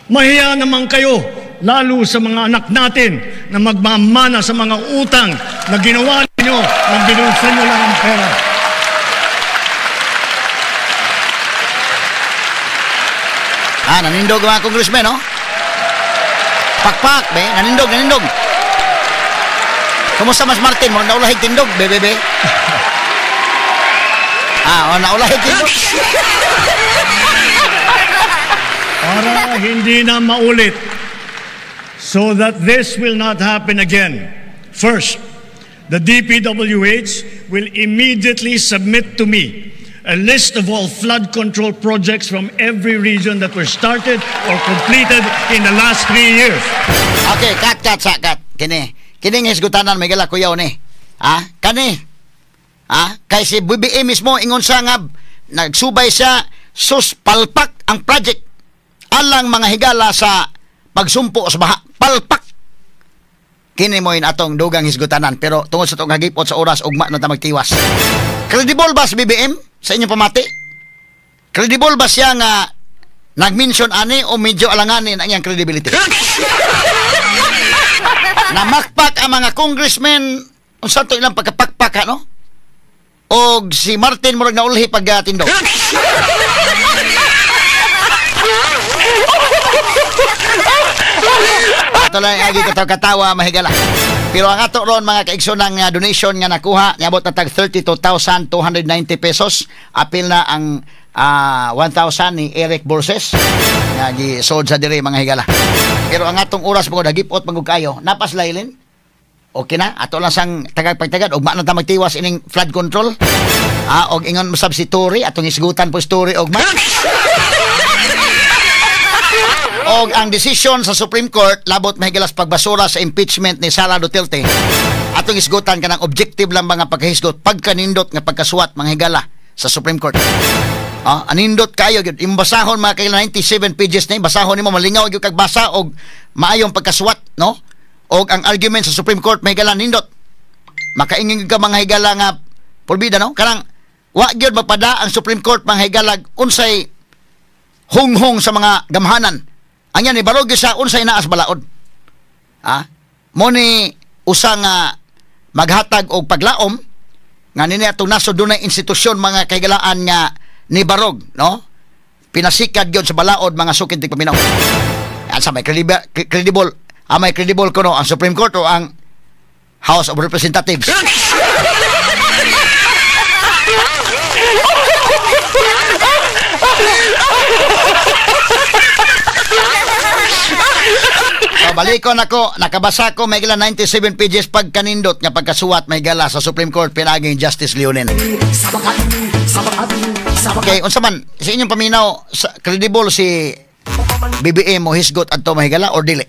Mahiya naman kayo lalo sa mga anak natin na magmamana sa mga utang na ginawa ninyo nang binulsan nyo lang ang pera. Nanindog mga congressman, no? Pakpak, be. Nanindog. Kumusta Mas Martin? Mo naulahig tindog, bebe. Naulahig tindog. Para hindi na maulit, so that this will not happen again. First, the DPWH will immediately submit to me a list of all flood control projects from every region that were started or completed in the last 3 years. Okay, cut. Kining hisgutanan may gala kuyaw ni. Kani. Kay si BBM mismo ingon sa nga nagsubay siya sus palpak ang project alang mga higala sa pagsumpo sa baha. Palpak. Kini mo atong dugang hisgutanan pero tungod sa itong hagipot sa oras ugma na ta magtiwas. Credible ba si BBM sa inyong pamati? Credible ba siya nga nag-mention ani o medyo alanganin ang iyang credibility? Namakpak ang mga congressmen unsa to ilang pagkapakpak no? Og si Martin murag naulhi pagtindog. Ito lang agi katawa mahigala. Pero ang ato ron mga kaigsoon ng donation nga nakuha, niabot na tag 32,290 pesos. Apil na ang 1,000 ni Eric Borses. Nga gisod sa diri mga higala. Pero ang atong oras mo nagipot magug kayo, napaslaylin. Okay na, ato lang sang tagag-pagtagad og na ta magtiwas ining flood control. Og ingon masab si Tory atong isgutan po story og og ang desisyon sa Supreme Court labot mahigalas pagbasura sa impeachment ni Sara Duterte atong isgutan kanang objective lang mga pagkahisgot pagkanindot nga pagkasuwat mga higala sa Supreme Court. Anindot kayo gyud imbasahon mga kay 97 pages ni basahon nimo malingaw gyud kag basa og maayong pagkasuwat no og ang argument sa Supreme Court may higala nindot makaingin ka mga higala nga porbida no kanang wa gyud mapada ang Supreme Court mga higala unsay hunghong sa mga gamhanan. Anya ni barog sa unsay naas balaod. Mo ni usa nga maghatag og paglaom nga nini atong nasod dunay institusyon mga kahigalaan nga ni barog, no? Pinasikad gyud sa balaod mga sukid tig paminaw. Asa may credible, may credible kuno ang Supreme Court o ang House of Representatives. So, balikon ako, nakabasa ko may gala 97 pages pagkanindot nga pagkasuwat may gala sa Supreme Court pinaging Justice Leonin. Okay, unsa man sa inyong paminaw credible si BBM mo hisgot adto mahigala or dili?